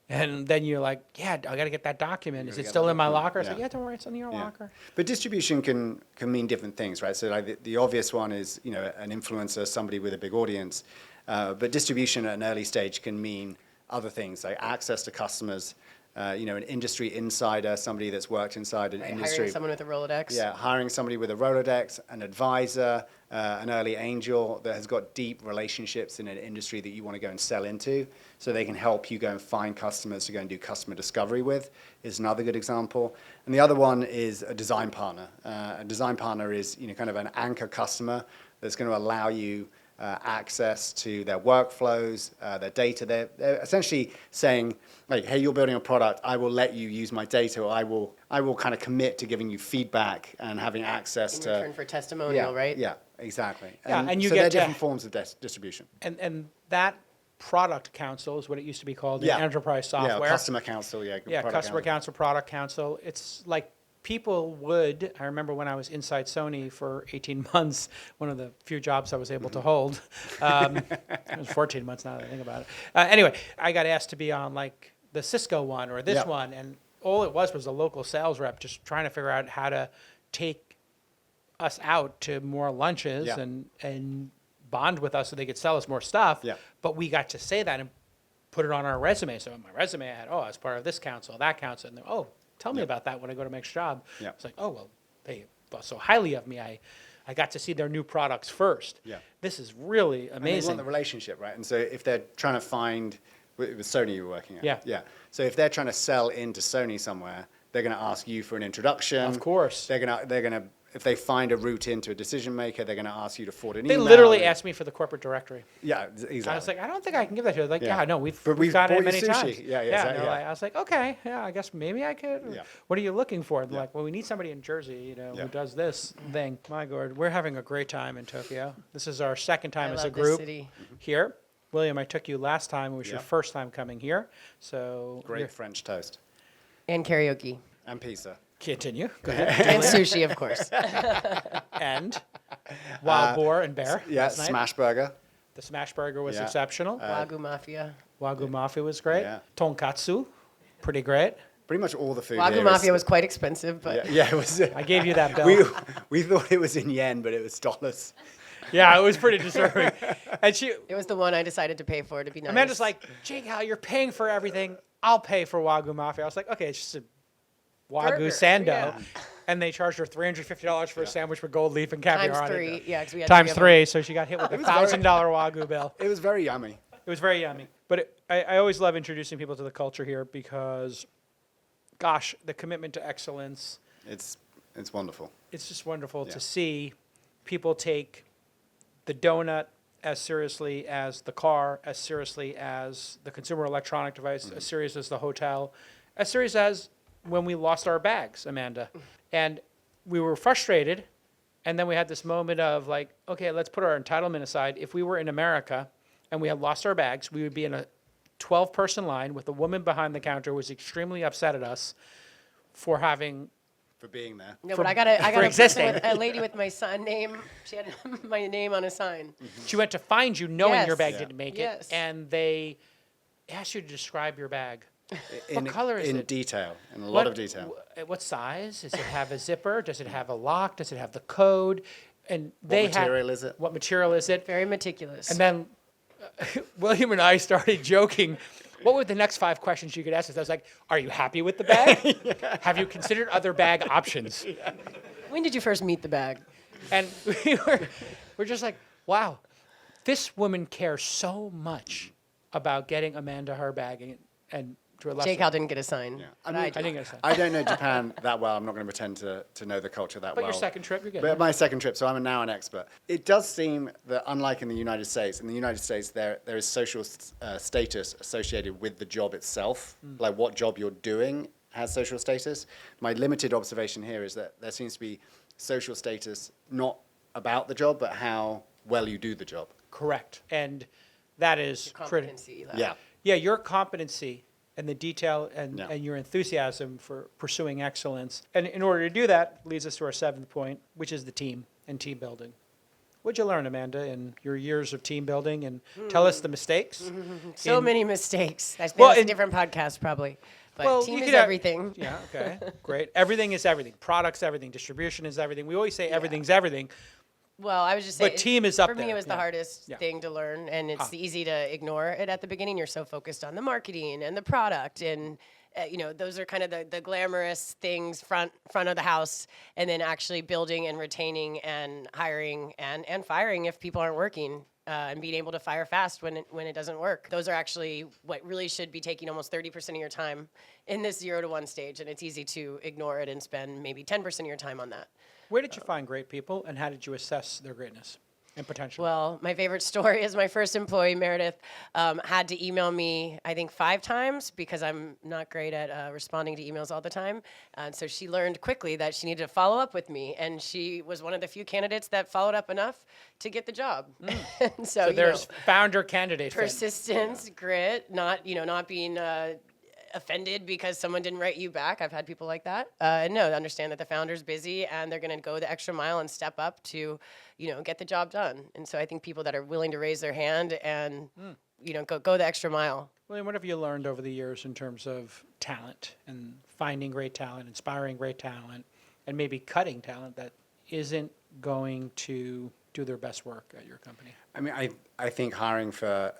and then you're like, yeah, I got to get that document. Is it still in my locker? It's like, yeah, don't worry, it's in your locker. But distribution can mean different things, right? So like the obvious one is, an influencer, somebody with a big audience. But distribution at an early stage can mean other things, like access to customers, an industry insider, somebody that's worked inside an industry. Hiring someone with a Rolodex. Yeah, hiring somebody with a Rolodex, an advisor, an early angel that has got deep relationships in an industry that you want to go and sell into, so they can help you go and find customers to go and do customer discovery with, is another good example. And the other one is a design partner. A design partner is kind of an anchor customer that's going to allow you access to their workflows, their data. They're essentially saying, like, hey, you're building a product, I will let you use my data, or I will kind of commit to giving you feedback and having access In to... return for testimonial, right? Yeah, exactly. Yeah, and you so get they're to- different forms of distribution. And that product council is what it used to be called in Yeah. enterprise software. Yeah, customer council, Yeah, product customer council, product council. It's like people would, I remember when I was inside Sony for 18 months, one of the few jobs I was able to hold. It was 14 months now that I think about it. Anyway, I got asked to be on like the Cisco one or this Yeah. one, and all it was a local sales rep just trying to figure out how to take us out to more lunches Yeah. and bond with us so they could sell us more stuff. Yeah. But we got to say that, and put it on our resume. So on my resume, I had, I was part of this council, that council. And then, tell me about that when I go to my next job. Yeah. It's like, they thought so highly of me. I got to see their new products first. Yeah. This is really And they amazing. want the relationship, right? And so if they're trying to find, with Sony you were working at. Yeah. Yeah. So if they're trying to sell into Sony somewhere, they're going to ask you for an introduction. Of course. They're going to, if they find a route into a decision maker, they're going to ask you to forward an They email. literally asked me for the corporate directory. Yeah, exactly. I was like, I don't think I can give that to you. Like, Yeah. no, But we've we've got it bought you many sushi. times. Yeah, And exactly, they're yeah. like, I was like, okay, yeah, I guess maybe I could. Yeah. What are you looking for? They're Yeah. like, well, we need somebody in Jersey, Yeah. who does this thing. My God, we're having a great time in Tokyo. This is our second time I as love a this group city. here. William, I took you last time. It was your Yeah. first time coming here. So Great you're- French toast. And karaoke. And pizza. Continue. Go ahead. And sushi, of course. And wild boar and bear. Yeah, last night. smash burger. The smash burger was Yeah. exceptional. Wagyu Mafia. Wagyu Mafia was great. Yeah. Tonkatsu, pretty great. Pretty much all the food Wagyu here Mafia is, was quite expensive, but yeah, it was. I gave you that bill. we thought it was in yen, but it was dollars. Yeah, it was pretty disturbing. And it was the one I decided to pay for to be nice. Amanda's like, Jake, Hal, you're paying for everything. I'll pay for Wagyu Mafia. I was like, okay, it's just a Wagyu Burger, Sando. yeah. And they charged her $350 for a sandwich with gold leaf and caviar times on three. it. Yeah, because we had Times of them. three, so she got hit with a was very- $1,000 Wagyu bill. It was very yummy. It was very yummy. But I always love introducing people to the culture here because, gosh, the commitment to excellence, It's wonderful. it's just wonderful Yeah. to see people take the donut as seriously as the car, as seriously as the consumer electronic device, as serious as the hotel, as serious as when we lost our bags, Amanda. And we were frustrated, and then we had this moment of like, okay, let's put our entitlement aside. If we were in America and we had lost our bags, we would be in a 12-person line with a woman behind the counter who was extremely upset at us for having For being there. No, for- but I got a for person existing. with a lady with my son name. She had my name on a sign. She went to find you knowing your Yes. bag Yeah. didn't make Yes. it, and they asked you to describe your bag. In, color is in it? detail, in a lot of detail. What size? Does it have a zipper? Does it have a lock? Does it have the code? And they What material is it? What material is it? Very meticulous. And then William and I started joking. What were the next 5 questions you could ask us? I was like, are you happy with the bag? Have you considered other bag options? When did you first meet the bag? And we're just like, wow, this woman cares so much about getting Amanda her bag and to a lesser. Jake Hal didn't get a sign. Yeah. But I mean, I I think it's I don't know Japan that well. I'm not going to pretend to know the culture that But well. your second trip, you're good. But my second trip, so I'm now an expert. It does seem that unlike in the United States, there is social status associated with the job itself, like what job you're doing has social status. My limited observation here is that there seems to be social status not about the job, but how well you do the job. Correct. And that is critical. Competency. Yeah. Yeah, your competency and the detail and, Yeah. and your enthusiasm for pursuing excellence. And in order to do that, leads us to our 7th point, which is the team and team building. What'd you learn, Amanda, in your years of team building? And tell us the mistakes. So in- many mistakes. That's Well, a in- different podcast, probably. But Well, team you is could have- everything. Yeah, okay, great. Everything is everything. Products, everything. Distribution is everything. We always say everything's everything. Well, I was just saying. But team is up For me, there, it was the yeah. hardest Yeah. thing to learn, and it's Ah. easy to ignore it at the beginning. You're so focused on the marketing and the product, and those are kind of the glamorous things front of the house, and then actually building and retaining and hiring and firing if people aren't working. And being able to fire fast when it doesn't work. Those are actually what really should be taking almost 30% of your time in this 0 to 1 stage, and it's easy to ignore it and spend maybe 10% of your time on that. Where did you find great people, and how did you assess their greatness and potential? Well, my favorite story is my first employee, Meredith, had to email me, I think, 5 times because I'm not great at responding to emails all the time. And so she learned quickly that she needed to follow up with me. And she was one of the few candidates that followed up enough to get the job. And so so, there's founder candidate fit. persistence, grit, not being offended because someone didn't write you back. I've had people like that. And no, understand that the founder's busy and they're going to go the extra mile and step up to, get the job done. And so I think people that are willing to raise their hand and, go the extra mile. William, what have you learned over the years in terms of talent and finding great talent, inspiring great talent, and maybe cutting talent that isn't going to do their best work at your company? I mean, I think hiring for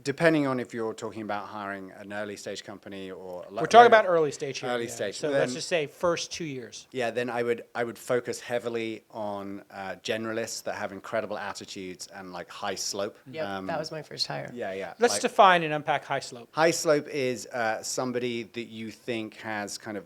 depending on if you're talking about hiring an early stage company or We're talking about early stage here. Early stage. So Then- let's just say first 2 years. Yeah, then I would focus heavily on generalists that have incredible attitudes and like high slope. Yep, that was my first hire. Yeah. Let's like, define and unpack high slope. high slope is somebody that you think has kind of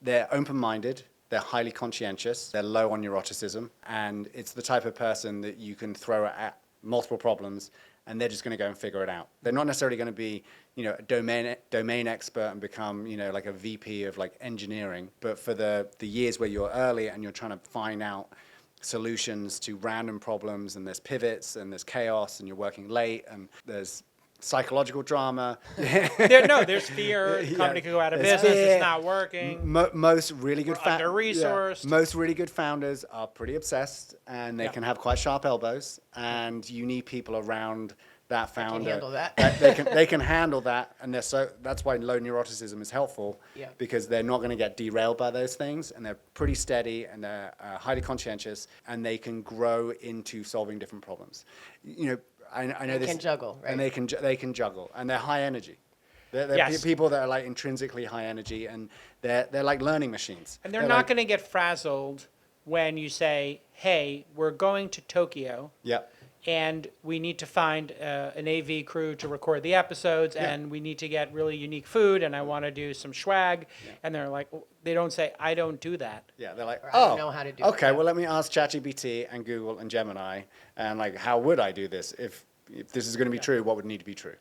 they're open-minded, they're highly conscientious, they're low on neuroticism, and it's the type of person that you can throw at multiple problems and they're just going to go and figure it out. They're not necessarily going to be, a domain expert and become, like a VP of like engineering. But for the years where you're early and you're trying to find out solutions to random problems, and there's pivots and there's chaos and you're working late and there's psychological drama. There's fear. The company could go out of There's business. fear. It's not working. Most really good We're under-resourced. most really good founders are pretty obsessed, and they Yeah. can have quite sharp elbows. And you need people around that founder handle that. they can handle that, and that's why low neuroticism is helpful. Yeah. Because they're not going to get derailed by those things, and they're pretty steady, and they're highly conscientious, and they can grow into solving different problems. I know They this can juggle, right? and they can juggle, and they're high energy. They're Yes. people that are like intrinsically high energy, and they're like learning machines. And they're not going to get frazzled when you say, hey, we're going to Tokyo. Yeah. And we need to find an AV crew to record the episodes, Yeah. and we need to get really unique food, and I want to do some swag. And they're like, they don't say, I don't do that. Yeah, they're like, Or I don't know how to do it, okay, yeah. well, let me ask ChatGPT and Google and Gemini, and like, how would I do this? If this is going to be true, what would need to be true?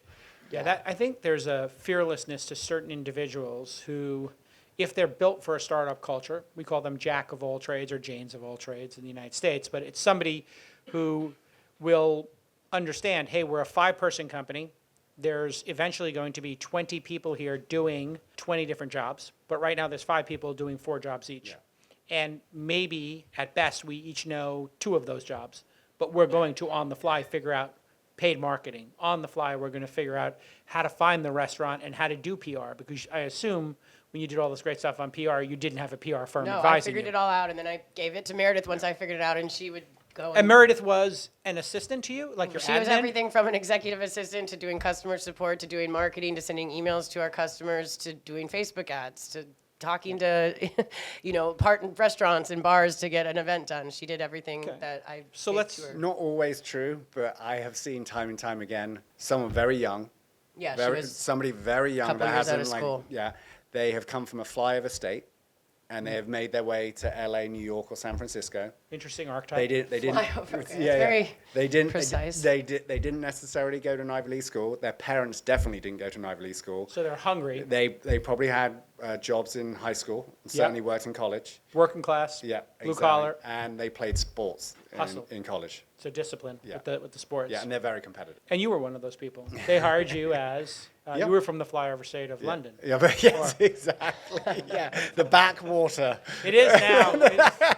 Yeah, I think there's a fearlessness to certain individuals who, if they're built for a startup culture, we call them Jack of all trades or Janes of all trades in the United States, but it's somebody who will understand, hey, we're a 5-person company. There's eventually going to be 20 people here doing 20 different jobs, but right now there's 5 people doing 4 jobs each. Yeah. And maybe at best we each know 2 of those jobs, but we're going to on the fly figure out paid marketing. On the fly, we're going to figure out how to find the restaurant and how to do PR, because I assume when you did all this great stuff on PR, you didn't have a PR firm No, I advising figured you. it all out, and then I gave it to Meredith once I figured it out, and she would go. And Meredith was an assistant to you, like your She was admin? everything from an executive assistant to doing customer support to doing marketing to sending emails to our customers to doing Facebook ads to talking to, restaurants and bars to get an event done. She did everything Okay. that I So gave let's to her. Not always true, but I have seen time and time again someone very young, Yeah, she was. somebody very young couple that years out hasn't of school. they have come from a flyover state, and they have made their way to LA, New York, or San Francisco. Interesting archetype. They didn't. Flyover, okay, that's very They didn't. precise. They didn't necessarily go to an Ivy League school. Their parents definitely didn't go to an Ivy League school. So they're hungry, They probably had jobs in high school. Certainly worked in college. working class, Yeah, blue exactly. collar, And they played sports Hustle. in college. so discipline Yeah. with the sports. Yeah, and they're very competitive. And you were one of those people. They hired you as, Yeah. you were from the flyover state of London. Yeah, but yes, exactly. Yeah, the backwater. It is now.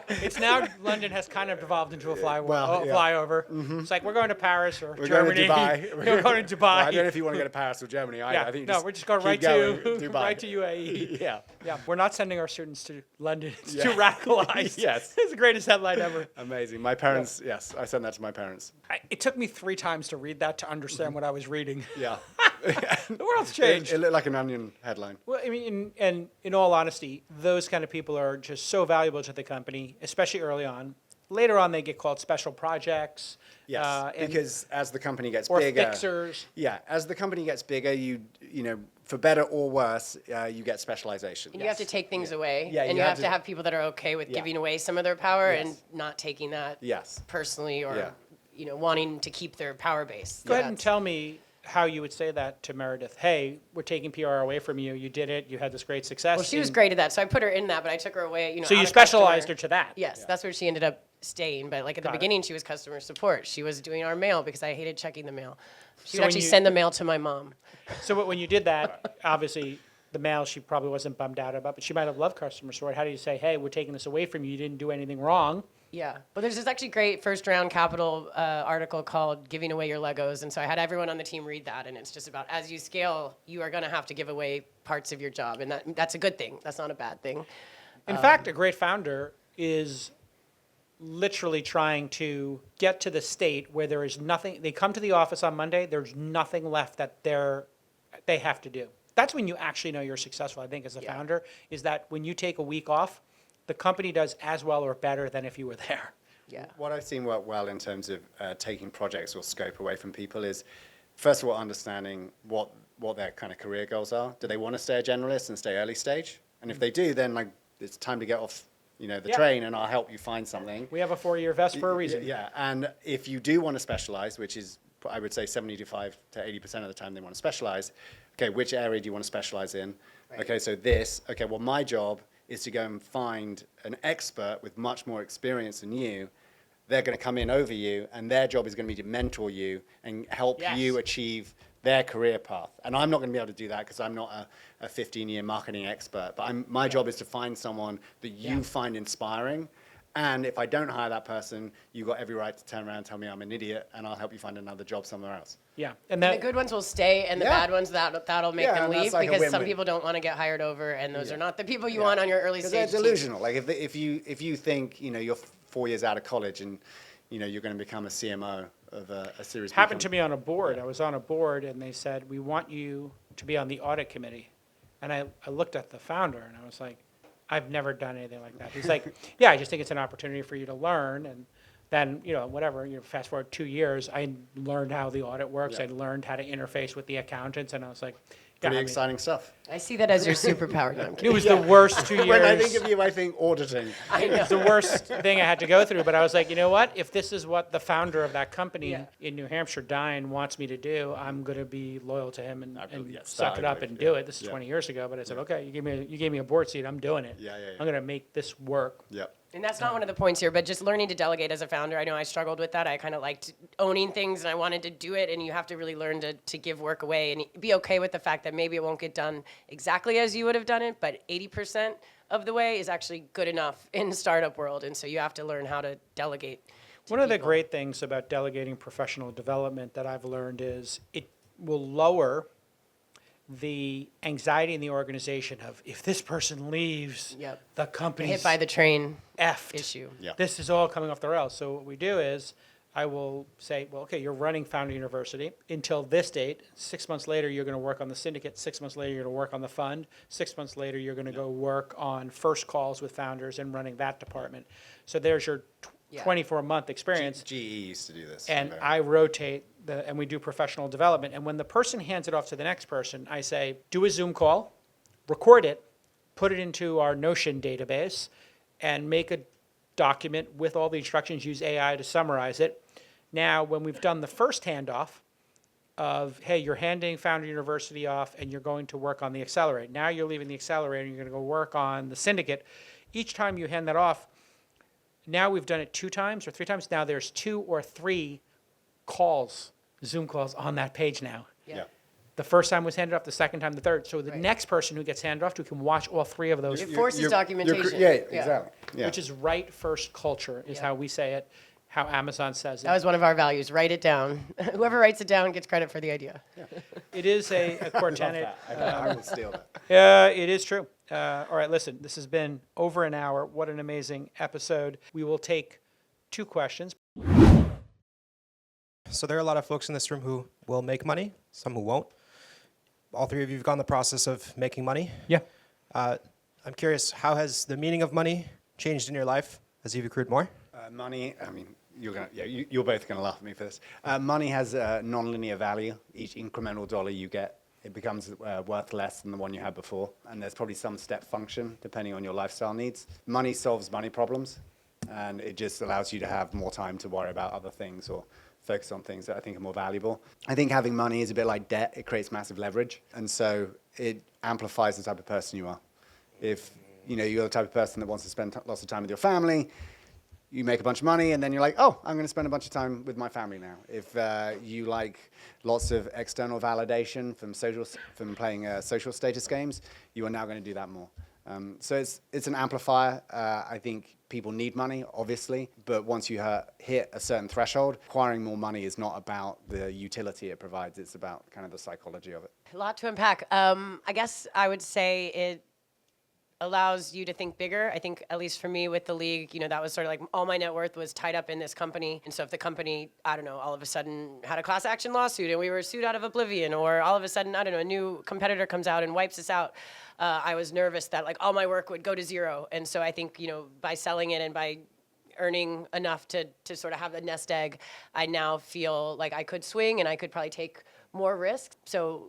It's now London has kind of devolved into a flyover. It's like we're going to Paris or We're Germany. going to Dubai. We're going to Dubai. Well, I don't know if you want to go to Paris or Germany. I think you no, just we're just going keep right going. to Dubai. right to UAE. Yeah. Yeah, we're not sending our students to London. It's Yeah. too radicalized. Yes. It's the greatest headline ever. Amazing. My parents, yes, I sent that to my parents. It took me 3 times to read that to understand what I was reading. Yeah. The world's changed. It looked like an onion headline. Well, I mean, and in all honesty, those kind of people are just so valuable to the company, especially early on. Later on, they get called special projects. Yes, and- because as the company gets or bigger, fixers. yeah, as the company gets bigger, you know, for better or worse, you get specialization. And you have to take things away. Yeah, and you you have have to to- have people that are okay with Yeah. giving away some of their power Yes. and not taking that Yes. personally or, Yeah. wanting to keep their power base. Go ahead and That's- tell me how you would say that to Meredith. Hey, we're taking PR away from you. You did it. You had this great success. Well, she was And great at that, so I put her in that, but I took her away, So out you of specialized her customer. to that. Yes, that's where she ended up staying. But like at the Got it. beginning, she was customer support. She was doing our mail because I hated checking the mail. She So would when actually you- send the mail to my mom. So when you did that, obviously the mail she probably wasn't bummed out about, but she might have loved customer support. How do you say, hey, we're taking this away from you. You didn't do anything wrong. Yeah, but there's this actually great first round capital article called "Giving Away Your Legos," and so I had everyone on the team read that, and it's just about as you scale, you are going to have to give away parts of your job, and that's a good thing. That's not a bad thing. In fact, a great founder is literally trying to get to the state where there is nothing. They come to the office on Monday, there's nothing left that they have to do. That's when you actually know you're successful, I think, as a founder, is that when you take a week off, the company does as well or better than if you were there. Yeah. What I've seen work well in terms of taking projects or scope away from people is, first of all, understanding what their kind of career goals are. Do they want to stay a generalist and stay early stage? And if they do, then like it's time to get off, the train, and I'll help you find something. We have a 4-year vest for a reason. Yeah, and if you do want to specialize, which is, I would say 75 to 80% of the time they want to specialize, okay, which area do you want to specialize in? Right. Okay, so okay, well, my job is to go and find an expert with much more experience than you. They're going to come in over you, and their job is going to be to mentor you and help you achieve their career path. And I'm not going to be able to do that because I'm not a 15-year marketing expert. But my job is to find someone that you find inspiring. And if I don't hire that person, you've got every right to turn around and tell me I'm an idiot, and I'll help you find another job somewhere else. Yeah. And the good ones will stay, and the bad ones, that'll make them and that's leave, like a because some win-win. people don't want to get hired over, and those are not the people you want on your early Because stage they're teams. delusional. Like if you think you're 4 years out of college and you're going to become a CMO of a series. Happened to me on a board. I was on a board, and they said, we want you to be on the audit committee. And I looked at the founder, and I was like, I've never done anything like that. He's like, yeah, I just think it's an opportunity for you to learn. And then, whatever, fast forward 2 years, I learned how the audit works. Yeah. I learned how to interface with the accountants, and I was like, Pretty I mean, exciting stuff. I see that as your superpower. No, I'm it kidding. was the worst 2 years. When I think of you, I think auditing. I know. It's the worst thing I had to go through, but I was like, you know what? If this is what the founder of that company in New Hampshire, Dine, wants me to do, I'm going to be loyal to him and suck it up and do it. This is 20 years ago, but I said, okay, you gave me a board seat, I'm doing it. Yeah. I'm going to make this work. Yep. And that's not one of the points here, but just learning to delegate as a founder. I know I struggled with that. I kind of liked owning things, and I wanted to do it, and you have to really learn to give work away and be okay with the fact that maybe it won't get done exactly as you would have done it, but 80% of the way is actually good enough in the startup world, and so you have to learn how to delegate to One of the people. great things about delegating professional development that I've learned is it will lower the anxiety in the organization of, if this person leaves, Yep. the company's Hit by the train effed. issue. Yeah. This is all coming off the rails. So what we do is I will say, well, okay, you're running Founder University until this date. 6 months later, you're going to work on the syndicate. 6 months later, you're going to work on the fund. 6 months later, you're going to go work on first calls with founders and running that department. So there's your 24-month experience. GE used to do this. And I rotate and we do professional development. And when the person hands it off to the next person, I say, do a Zoom call, record it, put it into our Notion database, and make a document with all the instructions, use AI to summarize it. Now, when we've done the first handoff of, hey, you're handing Founder University off and you're going to work on the accelerator. Now you're leaving the accelerator and you're going to go work on the syndicate. Each time you hand that off, now we've done it 2 times or 3 times. Now there's 2 or 3 calls, Zoom calls on that page now. Yeah. The first time was handed off, the second time, the third. So the next person who gets handed off to can watch all 3 of those, It forces documentation. Yeah, exactly. Yeah. which is right first culture is how we say it, how Amazon says That it. was one of our values. Write it down. Whoever writes it down gets credit for the idea. It is a core tenet. I will steal that. It is true. All right, listen, this has been over an hour. What an amazing episode. We will take 2 questions. So there are a lot of folks in this room who will make money, some who won't. All 3 of you have gone the process of making money. Yeah. I'm curious, how has the meaning of money changed in your life as you've accrued more? Money, I mean, you're both going to laugh at me for this. Money has a non-linear value. Each incremental dollar you get, it becomes worth less than the one you had before. And there's probably some step function depending on your lifestyle needs. Money solves money problems, and it just allows you to have more time to worry about other things or focus on things that I think are more valuable. I think having money is a bit like debt. It creates massive leverage. And so it amplifies the type of person you are. If you're the type of person that wants to spend lots of time with your family, you make a bunch of money, and then you're like, oh, I'm going to spend a bunch of time with my family now. If you like lots of external validation from playing social status games, you are now going to do that more. So it's an amplifier. I think people need money, obviously, but once you hit a certain threshold, acquiring more money is not about the utility it provides. It's about kind of the psychology of it. A lot to unpack. I guess I would say allows you to think bigger. I think, at least for me with the league, that was sort of like all my net worth was tied up in this company. And so if the company, I don't know, all of a sudden had a class action lawsuit and we were sued out of oblivion, or all of a sudden, I don't know, a new competitor comes out and wipes us out, I was nervous that like all my work would go to zero. And so I think, by selling it and by earning enough to sort of have a nest egg, I feel like I could swing and I could probably take more risks. So,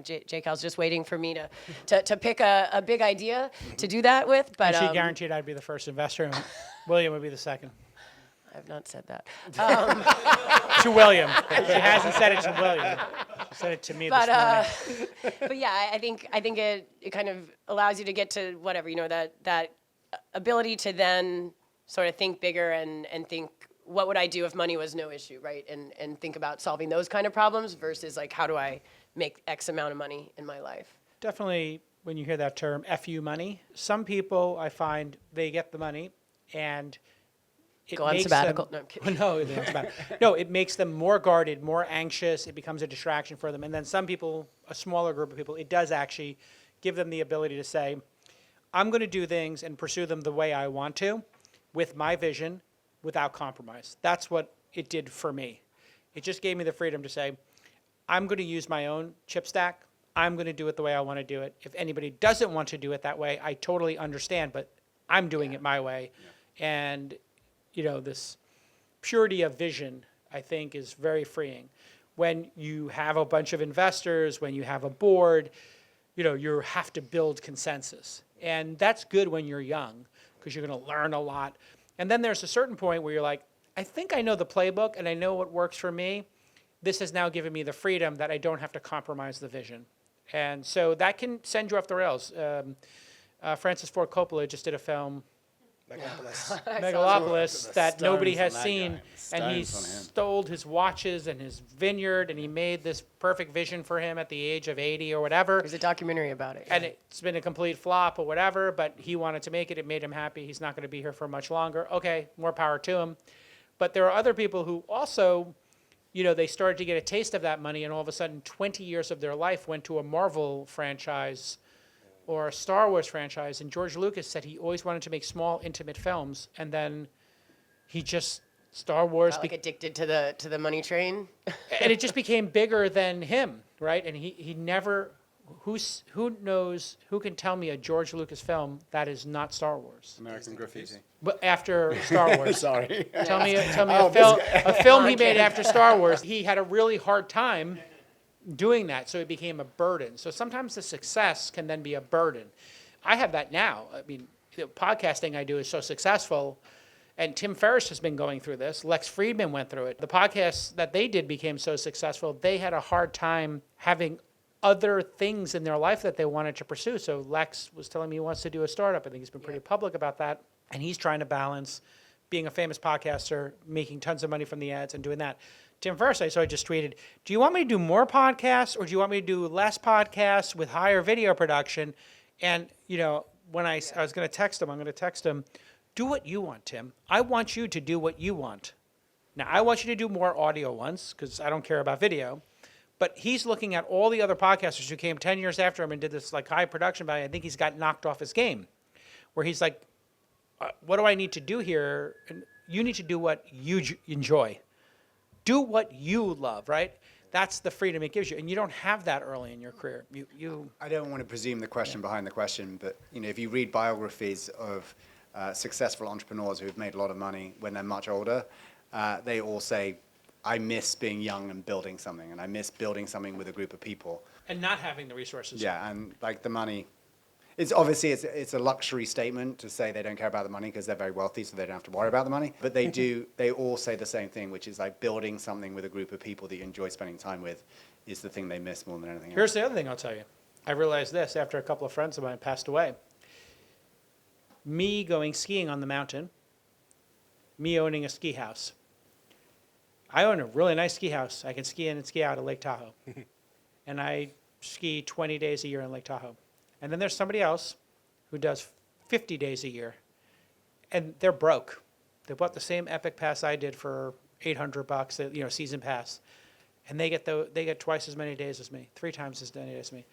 J-Cal's just waiting for me to pick a big idea to do that with. But And she guaranteed I'd be the first investor, and William would be the second. I've not said that. To William. She hasn't said it to William. She said it to me this morning. But yeah, I think it kind of allows you to get to whatever, that ability to then sort of think bigger and think, what would I do if money was no issue, right? And think about solving those kind of problems versus like, how do I make X amount of money in my life? Definitely, when you hear that term, FU money, some people, I find, they get the money and it Go on makes sabbatical. them, No, I'm kidding. No, they're not sabbatical. No, it makes them more guarded, more anxious. It becomes a distraction for them. And then some people, a smaller group of people, it does actually give them the ability to say, I'm going to do things and pursue them the way I want to, with my vision, without compromise. That's what it did for me. It just gave me the freedom to say, I'm going to use my own chip stack. I'm going to do it the way I want to do it. If anybody doesn't want to do it that way, I totally understand, but I'm doing it my way. And, this purity of vision, I think, is very freeing. When you have a bunch of investors, when you have a board, you have to build consensus. And that's good when you're young, because you're going to learn a lot. And then there's a certain point where you're like, I think I know the playbook and I know what works for me. This has now given me the freedom that I don't have to compromise the vision. And so that can send you off the rails. Francis Ford Coppola just did a film, Megalopolis, that nobody has seen. And he stole his watches and his vineyard, and he made this perfect vision for him at the age of 80 or whatever. There's a documentary about it. And it's been a complete flop or whatever, but he wanted to make it. It made him happy. He's not going to be here for much longer. Okay, more power to him. But there are other people who also, they started to get a taste of that money, and all of a sudden 20 years of their life went to a Marvel franchise or a Star Wars franchise. And George Lucas said he always wanted to make small, intimate films, and then he just, Star Wars... Got, like addicted to the money train. And it just became bigger than him, right? And he never... Who knows, who can tell me a George Lucas film that is not Star Wars? American Graffiti. But after Star Wars. Sorry. Tell me a film he made after Star Wars. He had a really hard time doing that, so it became a burden. So sometimes the success can then be a burden. I have that now. I mean, the podcasting I do is so successful, and Tim Ferriss has been going through this. Lex Friedman went through it. The podcasts that they did became so successful, they had a hard time having other things in their life that they wanted to pursue. So Lex was telling me he wants to do a startup. I think he's been pretty public about that. And he's trying to balance being a famous podcaster, making tons of money from the ads, and doing that. Tim Ferriss, I just tweeted, do you want me to do more podcasts, or do you want me to do less podcasts with higher video production? And, when I was going to text him, do what you want, Tim. I want you to do what you want. Now, I want you to do more audio ones, because I don't care about video. But he's looking at all the other podcasters who came 10 years after him and did this like high production value. I think he's got knocked off his game, where he's like, what do I need to do here? And you need to do what you enjoy. Do what you love, right? That's the freedom it gives you. And you don't have that early in your career. I don't want to presume the question behind the question, but if you read biographies of successful entrepreneurs who have made a lot of money when they're much older, they all say, I miss being young and building something, and I miss building something with a group of people. And not having the resources. Yeah, and like the money, it's obviously it's a luxury statement to say they don't care about the money because they're very wealthy, so they don't have to worry about the money. But they do. They all say the same thing, which is like building something with a group of people that you enjoy spending time with is the thing they miss more than anything else. Here's the other thing I'll tell you. I realized this after a couple of friends of mine passed away. Me going skiing on the mountain, me owning a ski house. I own a really nice ski house. I can ski in and ski out at Lake Tahoe. And I ski 20 days a year in Lake Tahoe. And then there's somebody else who does 50 days a year. And they're broke. They bought the same Epic Pass I did for $800, season pass. And they get twice as many days as me, 3 times as many days as me.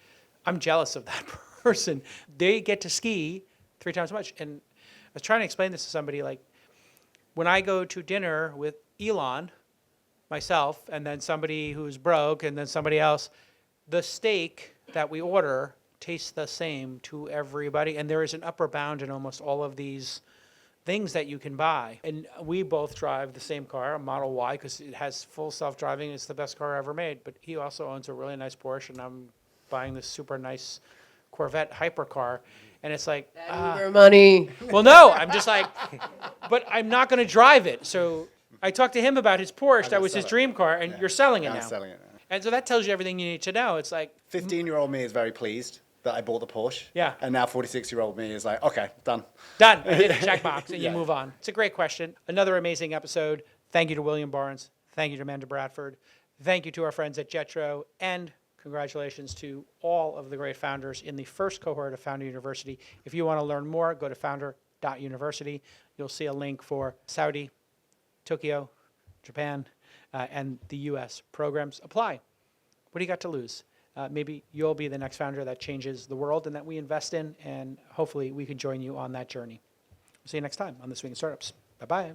I'm jealous of that person, they get to ski 3 times as much. And I was trying to explain this to somebody, like, when I go to dinner with Elon, myself, and then somebody who's broke, and then somebody else, the steak that we order tastes the same to everybody. And there is an upper bound in almost all of these things that you can buy. And we both drive the same car, a Model Y, because it has full self-driving. It's the best car ever made. But he also owns a really nice Porsche, and I'm buying this super nice Corvette hypercar. And it's like, Uber money. well, no, I'm just like, but I'm not going to drive it. So I talked to him about his Porsche. That was his dream car, and you're selling it I'm now. selling it now. And so that tells you everything you need to know. It's like, 15-year-old me is very pleased that I bought the Porsche. Yeah. And now 46-year-old me is like, okay, done. done. I hit a checkbox, and you Yeah. move on. It's a great question. Another amazing episode. Thank you to William Barnes. Thank you to Amanda Bradford. Thank you to our friends at Jetro. And congratulations to all of the great founders in the first cohort of Founder University. If you want to learn more, go to founder.university. You'll see a link for Saudi, Tokyo, Japan, and the U.S. programs. Apply. What do you got to lose? Maybe you'll be the next founder that changes the world and that we invest in, and hopefully we can join you on that journey. See you next time on This Week in Startups. Bye-bye.